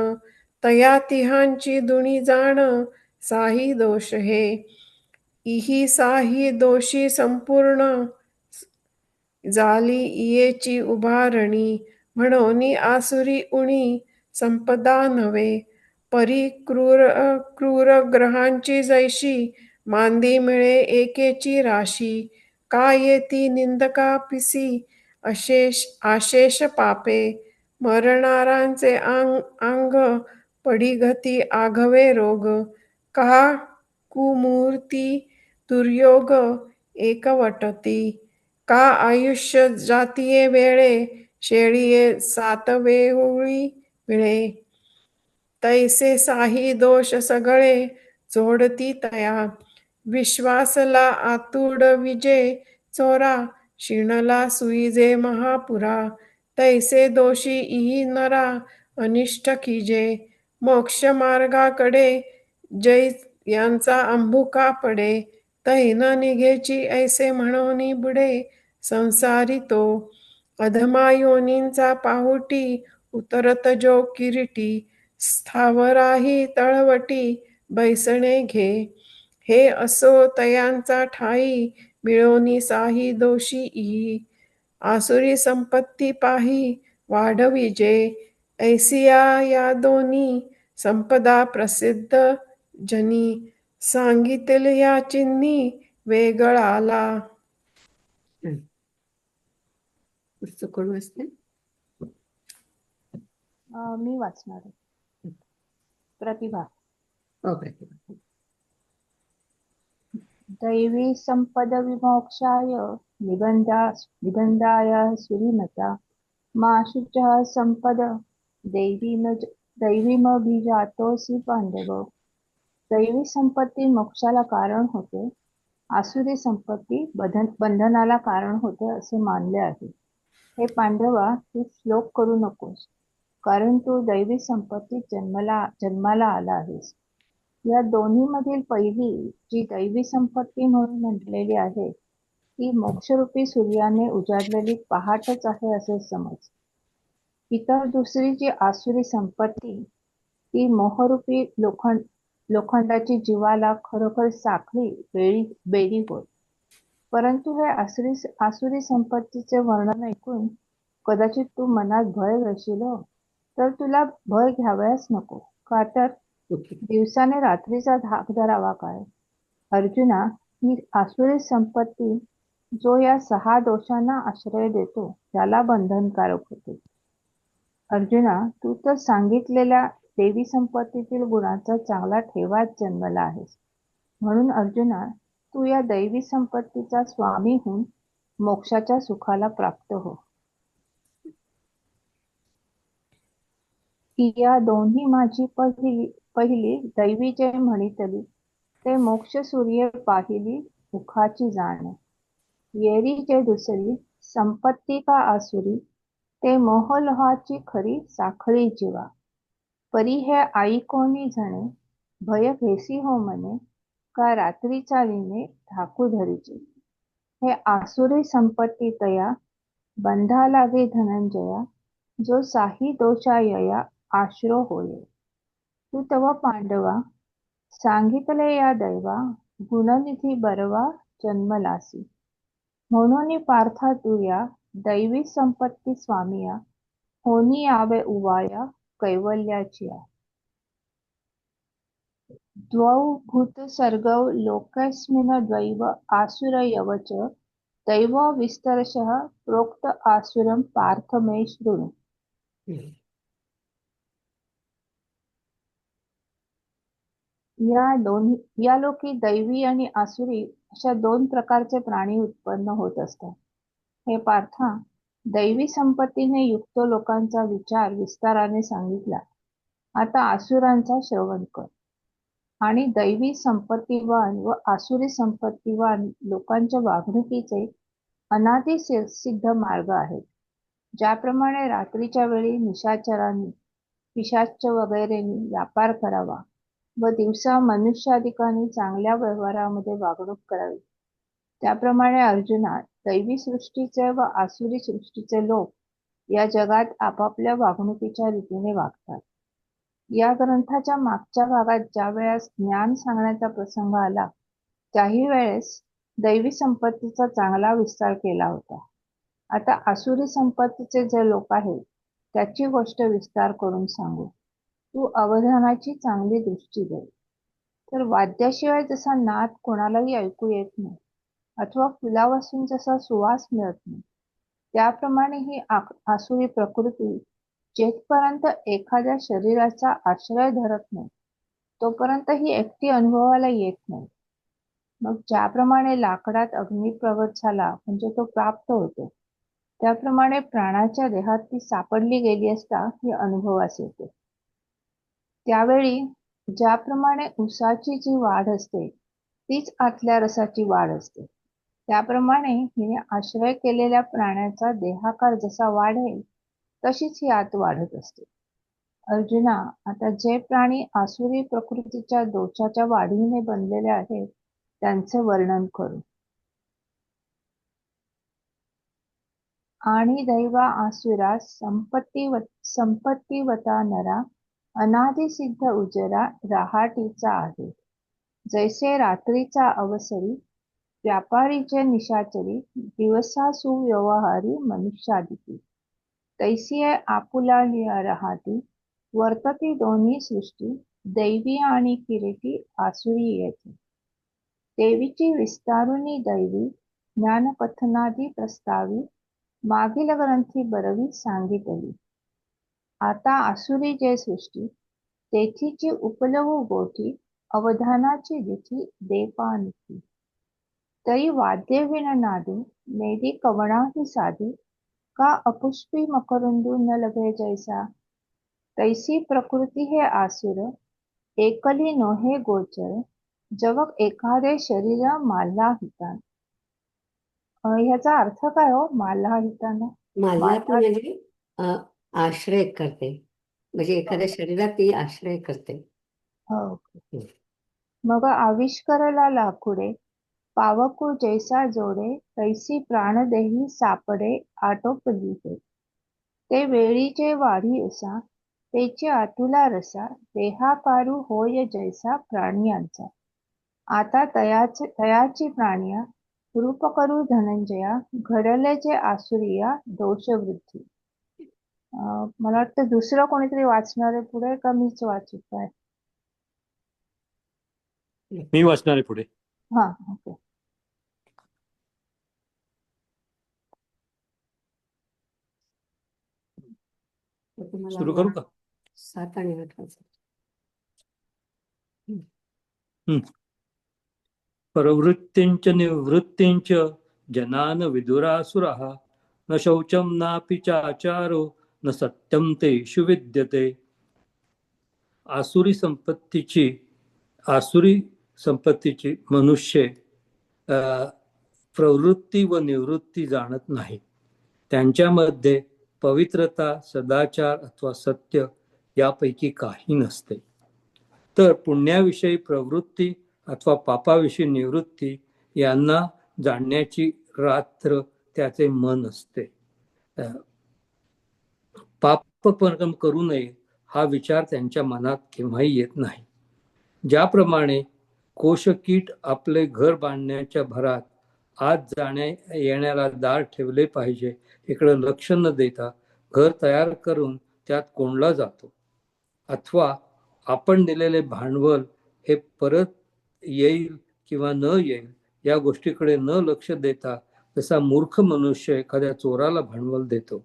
तया तिहांची दुनी जाण साही दोष हे, इही साही दोषी संपूर्ण झाली इयेची उभारणी. म्हणोनी आसुरी उणी संपदा नव्हे, परी क्रूर ग्रहांची जैशी मांदी मिळे एकेची राशी. का येती निंदका पिसी आशेष पापे, मरणारांचे अंग पडिगती आघवे रोग, का कुमूर्ती दुर्योग एकवटती, का आयुष्य जातीये वेळे, शेळीये सातवेळी मिळे, तैसे साही दोष सगळे जोडती तया, विश्वासला आतुड विजे चोरा, शिणला सुईजे महापुरा, तैसे दोषी इही नरा अनिष्ट कीजे, मोक्ष मार्गाकडे जै यांचा अंबुका पडे, तै न निघेची ऐसे म्हणोनी बुडे, संसारी तो अधमा योनींचा पाहुटी, उतरत जो किरीटी, स्थावराही तळवटी बैसणे घे, हे असो तयांचा ठाई, मिळोनी साही दोषी ई, आसुरी संपत्ती पाही वाढविजे, ऐसिया या दोन्ही संपदा प्रसिद्ध जनी, सांगितल या चिन्ही वेगळाला. पुस्तक कोण वाचते? मी वाचणार आहे. प्रतिभा. हो, प्रतिभा. दैवी संपद विमोक्षाय निबंधाय सुरीमता, माशुचः संपद दैवीमभिजातोऽसि पांडव. दैवी संपत्ती मोक्षाला कारण होते, आसुरी संपत्ती बंधनाला कारण होते असे मानले आहे. हे पांडवा, तू श्लोक करू नकोस, कारण तू दैवी संपत्तीत जन्माला आला आहेस. या दोन्ही मधील पहिली जी दैवी संपत्ती म्हणून म्हटलेली आहे ती मोक्षरूपी सूर्याने उजाडलेली पहाटच आहे असे समज. इतर दुसरी जी आसुरी संपत्ती ती मोहरूपी लोखंडाची जीवाला खरोखर साखळी बेडी होत. परंतु हे आसुरी संपत्तीचे वर्णन ऐकून कदाचित तू मनात भय घेशील, तर तुला भय घ्यावयास नको. का तर दिवसाने रात्रीचा धाक धरावा काय? अर्जुना, ही आसुरी संपत्ती जो या 6 दोषांना आश्रय देतो त्याला बंधनकारक होते. अर्जुना, तू तर सांगितलेल्या देवी संपत्तीतील गुणांचा चांगला ठेवाच जन्मला आहेस. म्हणून अर्जुना, तू या दैवी संपत्तीचा स्वामी होऊन मोक्षाच्या सुखाला प्राप्त हो. या दोन्ही माझी पहिली दैवी जे म्हणितली, ते मोक्ष सूर्य पाहिली मुखाची जाण. येरी जे दुसरी संपत्ती का आसुरी, ते मोहलोहाची खरी साखळी जीवा. परी हे ऐकोनी जणे, भय घेसी हो मने, का रात्री चालीने धाकू धरीचे. हे आसुरी संपत्ती तया, बंधा लागे धनंजया, जो साही दोषायया आश्रो होय. तू तव पांडवा, सांगितले या दैवा, गुणनिधी बरवा जन्मलासी. म्हणून पार्था तू या दैवी संपत्ती स्वामिया, होनी यावे उवाया कैवल्याचिया. द्वौ भूत सर्गौ लोकस्मिन् द्वैव आसुरयवच, दैव विस्तरशः प्रोक्त आसुरं पार्थ मे शृणु. या लोकी दैवी आणि आसुरी अशा 2 प्रकारचे प्राणी उत्पन्न होत असतात. हे पार्था, दैवी संपत्तीने युक्त लोकांचा विचार विस्ताराने सांगितला. आता आसुरांचा श्रवण कर. आणि दैवी संपत्तीवान व आसुरी संपत्तीवान लोकांच्या वागणुकीचे अनादि सिद्ध मार्ग आहेत. ज्याप्रमाणे रात्रीच्या वेळी निशाचरांनी पिशाच वगैरेंनी व्यापार करावा व दिवसा मनुष्याधिकांनी चांगल्या व्यवहारामध्ये वागणूक करावी, त्याप्रमाणे अर्जुना, दैवी सृष्टीचे व आसुरी सृष्टीचे लोक या जगात आपापल्या वागणुकीच्या रीतीने वागतात. या ग्रंथाच्या मागच्या भागात ज्या वेळेस ज्ञान सांगण्याचा प्रसंग आला त्याही वेळेस दैवी संपत्तीचा चांगला विस्तार केला होता. आता आसुरी संपत्तीचे जे लोक आहेत त्याची गोष्ट विस्तार करून सांगू. तू अवधानाची चांगली दृष्टी दे. तर वाद्याशिवाय जसा नाद कोणालाही ऐकू येत नाही अथवा फुलापासून जसा सुवास मिळत नाही, त्याप्रमाणे ही आसुरी प्रकृती जेथपर्यंत एखाद्या शरीराचा आश्रय धरत नाही तोपर्यंत ही एकटी अनुभवाला येत नाही. मग ज्याप्रमाणे लाकडात अग्नी प्रगट झाला म्हणजे तो प्राप्त होतो, त्याप्रमाणे प्राणाच्या देहात ती सापडली गेली असता ही अनुभवास येते. त्यावेळी ज्याप्रमाणे उसाची जी वाढ असते तीच आतल्या रसाची वाढ असते, त्याप्रमाणे हिने आश्रय केलेल्या प्राण्याचा देहाकार जसा वाढेल तशीच ही आत वाढत असते. अर्जुना, आता जे प्राणी आसुरी प्रकृतीच्या दोषाच्या वाढीने बनलेले आहेत त्यांचे वर्णन करू. आणि दैवा आसुरा संपत्तीवता नरा अनादिसिद्ध उजरा रहाटीचा आहे. जैसे रात्रीचा अवसरी व्यापारीचे निशाचरी दिवसा सुव्यवहारी मनुष्यादिती. तैसी आपुला रहाटी वर्तती दोन्ही सृष्टी दैवी आणि किरीटी आसुरी येते. देवीची विस्तारुनी दैवी ज्ञानकथनादी प्रस्तावी मागील ग्रंथी बरवी सांगितली. आता आसुरी जे सृष्टी तेथीची उपलवू गोठी अवधानाची दिठी देपानिती. तरी वाद्य विन नादू मेदी कवणाही साधी का अपुष्पी मकरुंदू न लभे जैसा. तैसी प्रकृती हे आसुर एकली नोहे गोचर जवक एखादे शरीर माल्ला हितान. ह्याचा अर्थ काय हो माल्ला हिताना? माल्लापी म्हणजे आश्रय करते, म्हणजे एखाद्या शरीरात ती आश्रय करते. हो. मग आविष्करला लाकुडे पावकू जैसा जोडे तैसी प्राणदेही सापडे आटोपली हे. ते वेळीचे वाढी असा तेचे आतुला रसा देहाकारू होय जैसा प्राणियांचा. आता तयाची प्राणिया रूप करू धनंजया घडले जे आसुरिया दोषवृद्धी. मला वाटतं दुसरं कोणीतरी वाचणार आहे पुढे का मीच वाचू काय? मी वाचणार आहे पुढे. हा, ओके. सुरू करू का? 7 आणि 8 वाचा. प्रवृत्तिंच निवृत्तिंच जनान विदुरासुरः न शौचं नापि चाचारो न सत्यं तेषु विद्यते. आसुरी संपत्तीची मनुष्य प्रवृत्ती व निवृत्ती जाणत नाही. त्यांच्यामध्ये पवित्रता, सदाचार अथवा सत्य यापैकी काही नसते. तर पुण्याविषयी प्रवृत्ती अथवा पापाविषयी निवृत्ती यांना जाणण्याची रात्र त्याचे मन असते. पापकर्म करू नये हा विचार त्यांच्या मनात केव्हाही येत नाही. ज्याप्रमाणे कोशकीट आपले घर बांधण्याच्या भरात आत जाण्या येण्याला दार ठेवले पाहिजे इकडे लक्ष न देता घर तयार करून त्यात कोंडला जातो, अथवा आपण दिलेले भांडवल हे परत येईल किंवा न येईल या गोष्टीकडे न लक्ष देता जसा मूर्ख मनुष्य एखाद्या चोराला भांडवल देतो,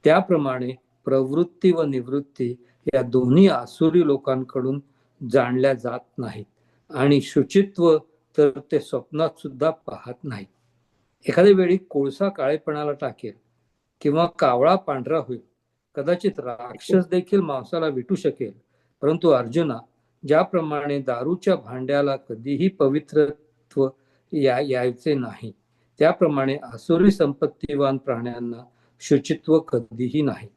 त्याप्रमाणे प्रवृत्ती व निवृत्ती या दोन्ही आसुरी लोकांकडून जाणल्या जात नाहीत. आणि शुचित्व तर ते स्वप्नात सुद्धा पाहत नाहीत. एखाद्या वेळी कोळसा काळेपणाला टाकेल किंवा कावळा पांढरा होईल, कदाचित राक्षस देखील मांसाला विटू शकेल, परंतु अर्जुना, ज्याप्रमाणे दारूच्या भांड्याला कधीही पवित्रत्व यायचे नाही, त्याप्रमाणे आसुरी संपत्तीवान प्राण्यांना शुचित्व कधीही नाही.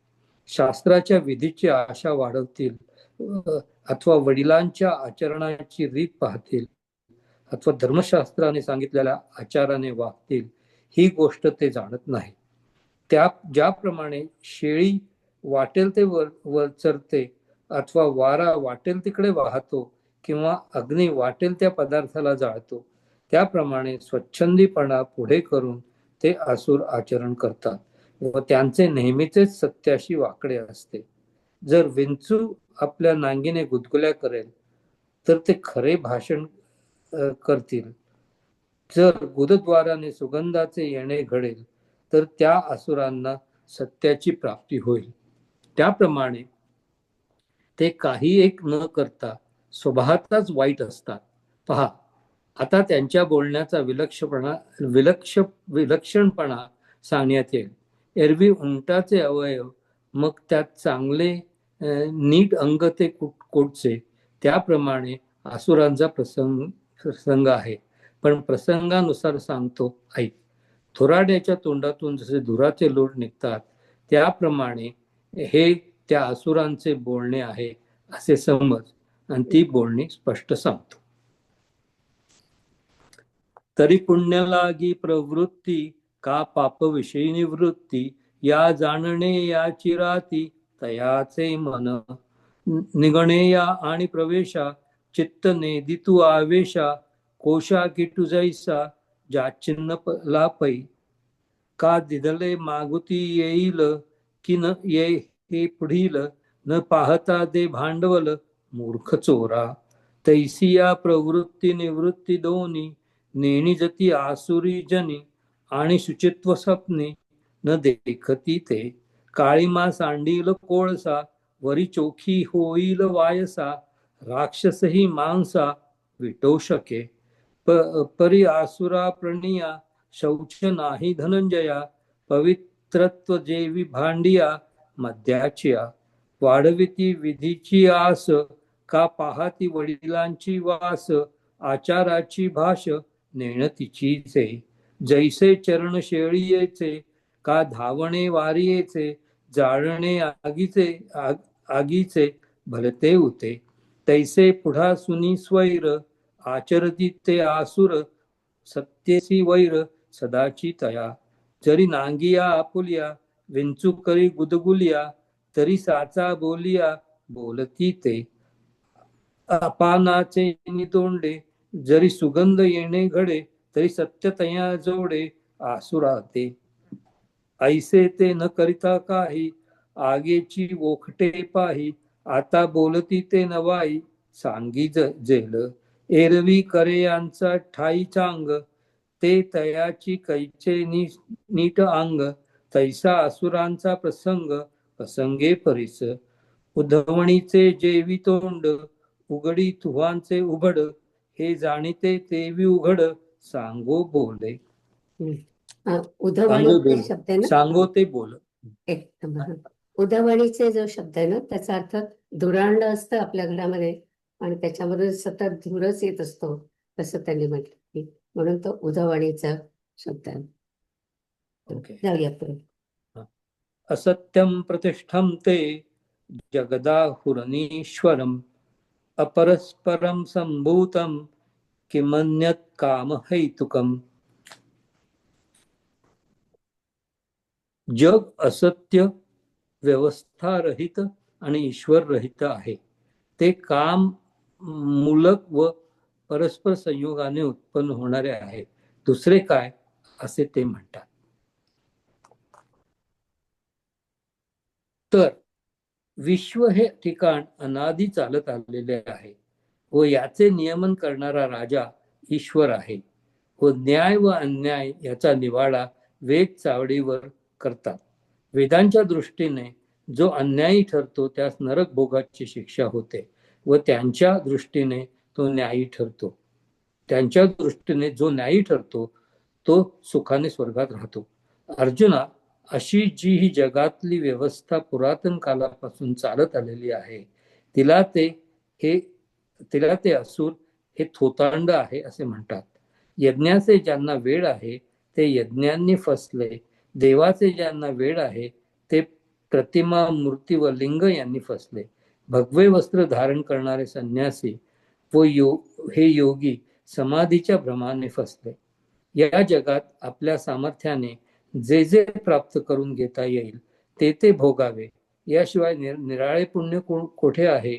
शास्त्राच्या विधीची आशा वाढवतील अथवा वडिलांच्या आचरणाची रीत पाहतील अथवा धर्मशास्त्राने सांगितलेल्या आचाराने वागतील, ही गोष्ट ते जाणत नाही. ज्याप्रमाणे शेळी वाटेल ते चरते अथवा वारा वाटेल तिकडे वाहतो किंवा अग्नी वाटेल त्या पदार्थाला जाळतो, त्याप्रमाणे स्वच्छंदीपणा पुढे करून ते आसुर आचरण करतात व त्यांचे नेहमीचेच सत्याशी वाकडे असते. जर विंचू आपल्या नांगीने गुदगुल्या करेल तर ते खरे भाषण करतील. जर गुदद्वाराने सुगंधाचे येणे घडेल तर त्या असुरांना सत्याची प्राप्ती होईल. त्याप्रमाणे ते काही एक न करता स्वभावतच वाईट असतात. पहा, आता त्यांच्या बोलण्याचा विलक्षणपणा सांगण्यात येईल. एरवी उंटाचे अवयव, मग त्यात चांगले नीट अंग ते कोटचे, त्याप्रमाणे आसुरांचा प्रसंग आहे. पण प्रसंगानुसार सांगतो ऐक. थोराड्याच्या तोंडातून जसे धुराचे लोट निघतात, त्याप्रमाणे हे त्या असुरांचे बोलणे आहे असे समज, आणि ती बोलणी स्पष्ट सांगतो. तरी पुण्य लागी प्रवृत्ती, का पाप विषयी निवृत्ती, या जाणणे याची राती, तयाचे मन निगणे या आणि प्रवेशा, चित्त नेदितू आवेशा, कोशा किटू जैसा जाचिन्ह लापै, का दिदले मागुती येईल की न ये हे पुढील, न पाहता दे भांडवल मूर्ख चोरा, तैसी या प्रवृत्ती निवृत्ती दोन्ही, नेणी जती आसुरी जनी, आणि शुचित्व स्वप्ने न देखती ते, काळीमा सांडील कोळसा, वरी चोखी होईल वायसा, राक्षसही मांसा विटो शके, परी आसुरा प्रणिया, शौच नाही धनंजया, पवित्रत्व जेवी भांडिया मद्याचिया, वाढविती विधीची आस, का पाहती वडिलांची वास, आचाराची भाष नेण तिचीचे, जैसे चरण शेळीयेचे, का धावणे वारियेचे, जाळणे आगीचे भलते उते, तैसे पुढा सुनी स्वैर, आचरती ते आसुर, सत्येसी वैर सदाची तया, जरी नांगिया आपुलिया, विंचू करी गुदगुलिया, तरी साचा बोलिया बोलती ते, अपानाचे नितोंडे, जरी सुगंध येणे घडे, तरी सत्य तया जोडे आसुरा ते, ऐसे ते न करिता काही, आगेची ओखटे पाही, आता बोलती ते नवाई, सांगी जेल, एरवी करे यांचा ठाई चांग, ते तयाची कैचे नीट अंग, तैसा असुरांचा प्रसंगे परिस, उधवणीचे जेवी तोंड, उघडी तुहांचे उघड, हे जाणीते तेवी उघड, सांगो बोले. उधवणीचे शब्द आहे ना, सांगो ते बोल. एकदम उधवणीचे जो शब्द आहे ना, त्याचा अर्थ धुरांड असतं आपल्या घरामध्ये आणि त्याच्यामध्ये सतत धूरच येत असतो, असं त्यांनी म्हटलं की, म्हणून तो उधवणीचा शब्द आहे. जाऊया पुढे. असत्यम प्रतिष्ठम ते जगदाहुरनीश्वरम, अपरस्परम संभूतम किमन्यत् काम हैतुकम. जग असत्य, व्यवस्थारहित आणि ईश्वररहित आहे. ते काम मूलक व परस्पर संयोगाने उत्पन्न होणारे आहे. दुसरे काय असे ते म्हणतात. तर विश्व हे ठिकाण अनादी चालत आलेले आहे व याचे नियमन करणारा राजा ईश्वर आहे व न्याय व अन्याय याचा निवाडा वेद चावडीवर करतात. वेदांच्या दृष्टीने जो अन्यायी ठरतो त्यास नरक भोगाची शिक्षा होते व त्यांच्या दृष्टीने तो न्यायी ठरतो. त्यांच्या दृष्टीने जो न्यायी ठरतो तो सुखाने स्वर्गात राहतो. अर्जुना, अशी जी ही जगातली व्यवस्था पुरातन कालापासून चालत आलेली आहे तिला ते असुर हे थोतांड आहे असे म्हणतात. यज्ञाचे ज्यांना वेळ आहे ते यज्ञांनी फसले, देवाचे ज्यांना वेळ आहे ते प्रतिमा, मूर्ती व लिंग यांनी फसले. भगवे वस्त्र धारण करणारे संन्यासी व हे योगी समाधीच्या भ्रमाने फसले. या जगात आपल्या सामर्थ्याने जे जे प्राप्त करून घेता येईल ते भोगावे, याशिवाय निराळे पुण्य कोठे आहे.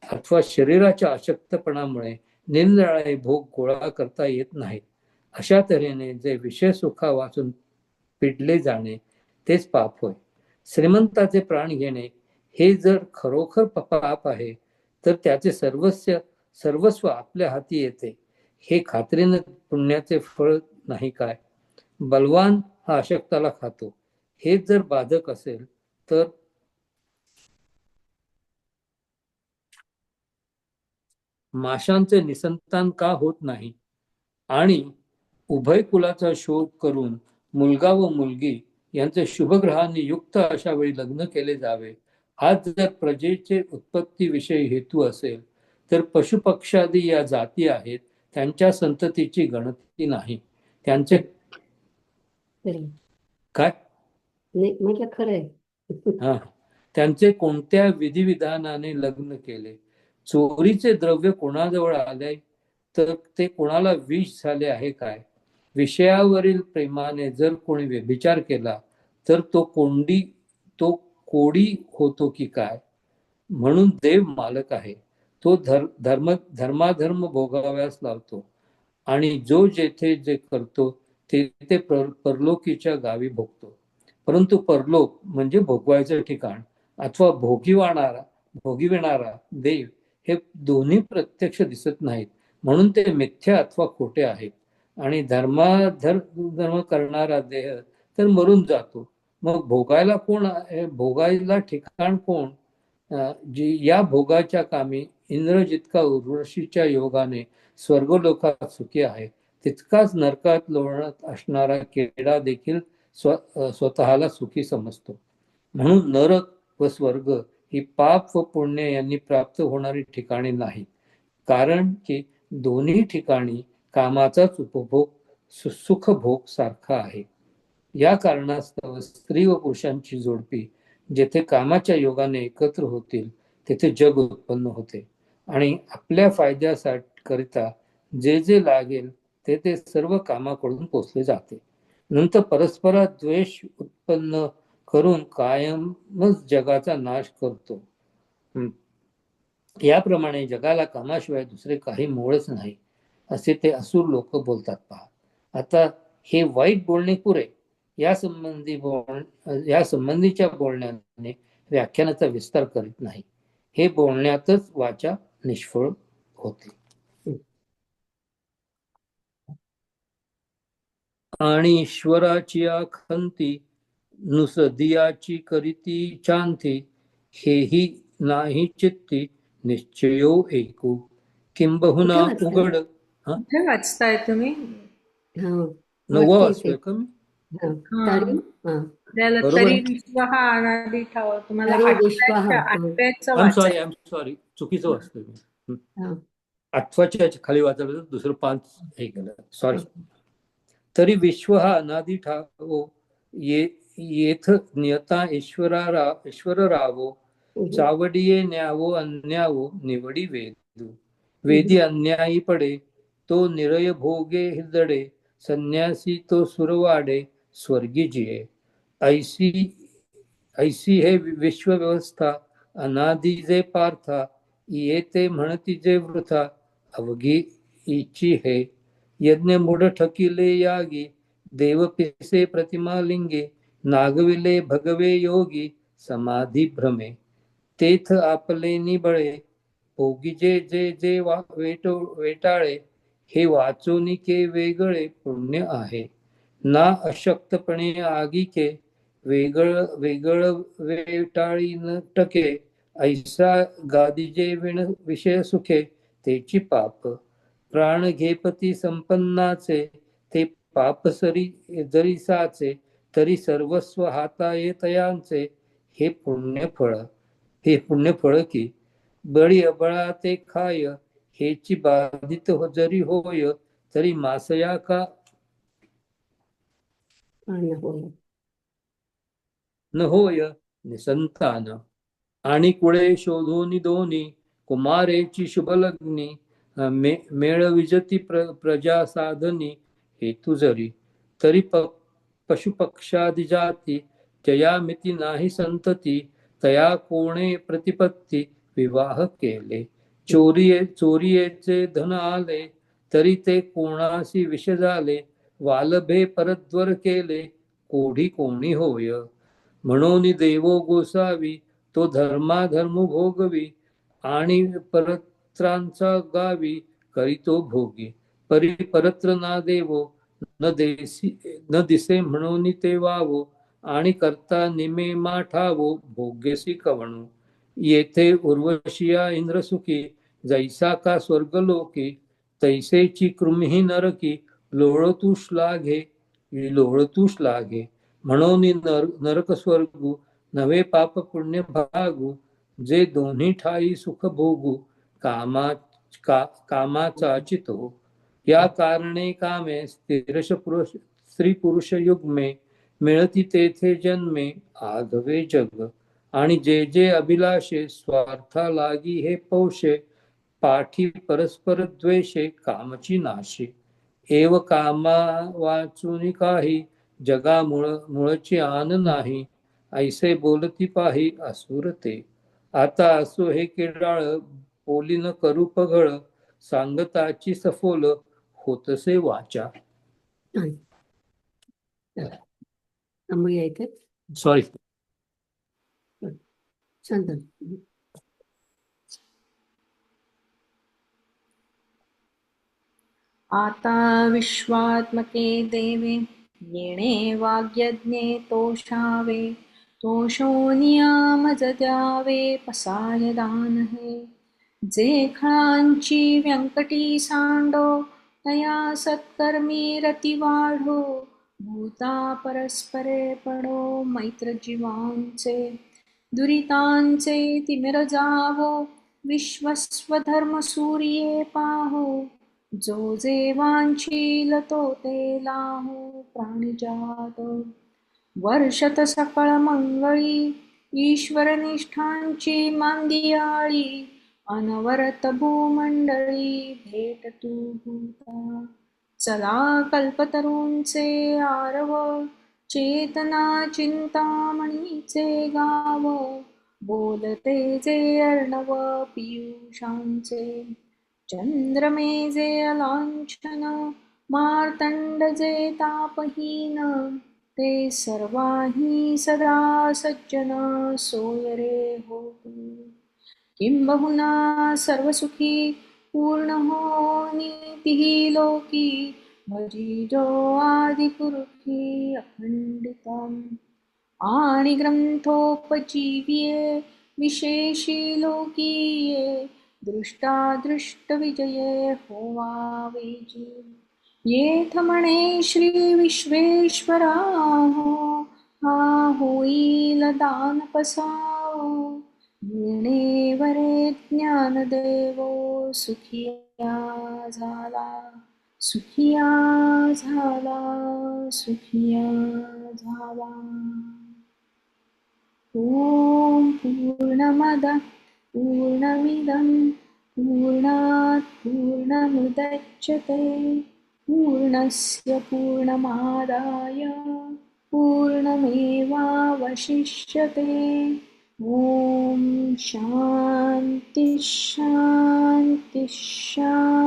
अथवा शरीराच्या अशक्तपणामुळे निरनिराळे भोग गोळा करता येत नाहीत. अशा तऱ्हेने जे विषय सुखा वाचून पिडले जाणे तेच पाप होय. श्रीमंताचे प्राण घेणे हे जर खरोखर पाप आहे तर त्याचे सर्वस्व आपल्या हाती येते हे खात्रीने पुण्याचे फळ नाही काय. बलवान हा अशक्ताला खातो, हे जर बाधक असेल तर माशांचे निसंतान का होत नाही आणि उभय कुलाचा शोध करून मुलगा व मुलगी यांचे शुभग्रहांनी युक्त अशा वेळी लग्न केले जावे, हाच जर प्रजेचे उत्पत्तीविषयी हेतू असेल तर पशुपक्षादी या जाती आहेत त्यांच्या संततीची गणती नाही. त्यांचे खरं. काय नाही म्हटलं खरंय. हा त्यांचे कोणत्या विधिविधानाने लग्न केले, चोरीचे द्रव्य कोणाजवळ आले तर ते कोणाला विष झाले आहे काय, विषयावरील प्रेमाने जर कोणी व्यभिचार केला तर तो कोडी होतो की काय. म्हणून देव मालक आहे, तो धर्माधर्म भोगाव्यास लावतो आणि जो जेथे जे करतो ते परलोकीच्या गावी भोगतो. परंतु परलोक म्हणजे भोगवायचं ठिकाण अथवा भोगिविणारा देव हे दोन्ही प्रत्यक्ष दिसत नाहीत, म्हणून ते मिथ्या अथवा खोटे आहेत. आणि धर्म करणारा देह तर मरून जातो, मग भोगायला ठिकाण कोण. जी या भोगाच्या कामी इंद्र जितका उर्वशीच्या योगाने स्वर्गलोकात सुखी आहे, तितकाच नरकात लोळत असणारा किडा देखील स्वतःला सुखी समजतो. म्हणून नरक व स्वर्ग ही पाप व पुण्य यांनी प्राप्त होणारी ठिकाणे नाहीत, कारण की दोन्ही ठिकाणी कामाचाच उपभोग सुखभोग सारखा आहे. या कारणास्तव स्त्री व पुरुषांची जोडपी जेथे कामाच्या योगाने एकत्र होतील तेथे जग उत्पन्न होते आणि आपल्या फायद्यासाठी करिता जे जे लागेल ते सर्व कामाकडून पोचले जाते. नंतर परस्परात द्वेष उत्पन्न करून कायमच जगाचा नाश करतो. याप्रमाणे जगाला कामाशिवाय दुसरे काही मूळच नाही असे ते असुर लोक बोलतात पहा. आता हे वाईट बोलणे पुरे, या संबंधीच्या बोलण्याने व्याख्यानाचा विस्तार करीत नाही. हे बोलण्यातच वाचा निष्फळ होते. आणि ईश्वराची खंती नुसदियाची करीती चांती, हेही नाही चित्ती निश्चयो ऐकू. किंबहुना उघड. कुठे वाचताय तुम्ही? नववा वाचतोय का मी? त्याला तरी विश्व हा अनादि ठाव. तुम्हाला सॉरी चुकीचं वाचतोय मी. 8व्या खाली वाचलं, दुसरं 5 हे केलं, सॉरी. तरी विश्व हा अनादि ठावो, येथ नियता ईश्वर रावो, चावडिये न्यावो अन्यावो निवडी वेदू. वेदी अन्यायी पडे तो निरय भोगे हृदडे, संन्यासी तो सुरवाडे स्वर्गी जिये. ऐसी हे विश्व व्यवस्था अनादि जे पार्था, येते म्हणती जे वृथा अवघी इची हे. यज्ञ मूढ ठकिले यागी, देव पिसे प्रतिमा लिंगे, नागविले भगवे योगी समाधी भ्रमे. तेथ आपले निबळे भोगी जे जे जे वेटाळे, हे वाचोनिके वेगळे पुण्य आहे. ना अशक्तपणे आगीके, वेगळ वेटाळी न टके. ऐसा गादीजे विषय सुखे, तेची पाप. प्राण घेपती संपन्नाचे, ते पाप जरी साचे. तरी सर्वस्व हाताये तयांचे, हे पुण्य फळ की. बळी अबळा ते खाय, हेची बाधित जरी होय. तरी मासया का न होय निसंतान. आणि कुळे शोधोनी दोन्ही, कुमारेची शुभलग्नी. मेळविजती प्रजा साधनी, हेतू जरी. तरी पशुपक्षादी जाती, जयामिती नाही संतती. तया कोणे प्रतिपत्ती विवाह केले. चोरीयेचे धन आले, तरी ते कोणासी विष झाले. वालभे परद्वर केले, कोढी कोणी होय. म्हणून देवो गोसावी, तो धर्माधर्म भोगवी. आणि परत्रांचा गावी, करीतो भोगी. परत्र ना देवो, न दिसे म्हणून ते वावो. आणि करता निमे माठावो, भोग्यसी कवणू. येथे उर्वशिया इंद्रसुखी, जैसा का स्वर्गलोके तैसेची कृमी नरकी लोळतू श्लाघे लोळतू श्लाघे म्हणून नरक स्वर्गू नवे पाप पुण्य भागू जे दोन्ही ठाई सुख भोगू कामाचा चितो या कारणे कामे स्त्री पुरुष युग्मे मिळती तेथे जन्मे आघवे जग आणि जे जे अभिलाषे स्वार्था लागी हे पौषे पाठी परस्पर द्वेषे कामची नाशी एव कामा वाचून काही जगा मुळची आन नाही ऐसे बोलती पाही असुर ते आता असो हे किडाळ बोली न करू पघळ सांगताची सफोल होतसे वाचा. थांबूया इथे. सॉरी. शांत. आता विश्वात्मके देवे येणे वाग्यज्ञे तोषावे तोषो नियामज द्यावे पसाय दान हे जे खळांची व्यंकटी सांडो तया सत्कर्मी रती वाढो भूता परस्परे पडो मैत्र जीवांचे दुरितांचे तिमिर जावो विश्वस्वधर्म सूर्ये पाहो जो जे वांछील तो ते लाहो प्राणिजात वर्षत सकळ मंगळी ईश्वर निष्ठांची मांदियाळी अनवरत भूमंडळी भेट तू भूता चला कल्पतरूंचे आरव चेतना चिंतामणीचे गाव बोलते जे अर्णव पियुषांचे चंद्रमे जे अलांछन मार्तंड जे तापहीन ते सर्वाही सदा सज्जन सोय रे होतु किंबहुना सर्वसुखी पूर्ण हो नीतिही लोकी भजिजो आदिपुरुषी अखंडितम आणि ग्रंथोपजीव्ये विशेषी लोकीये दृष्टादृष्ट विजये होवावेजी येथ म्हणे श्री विश्वेश्वराहो हा होईल दान पसाओ येणे वरे ज्ञानदेवो सुखिया झाला सुखिया झाला सुखिया झाला. ओम पूर्णमद पूर्णमिदं पूर्णात् पूर्णमुदच्यते पूर्णस्य पूर्णमादाय पूर्णमेवावशिष्यते. ओम शांति शांति शांति.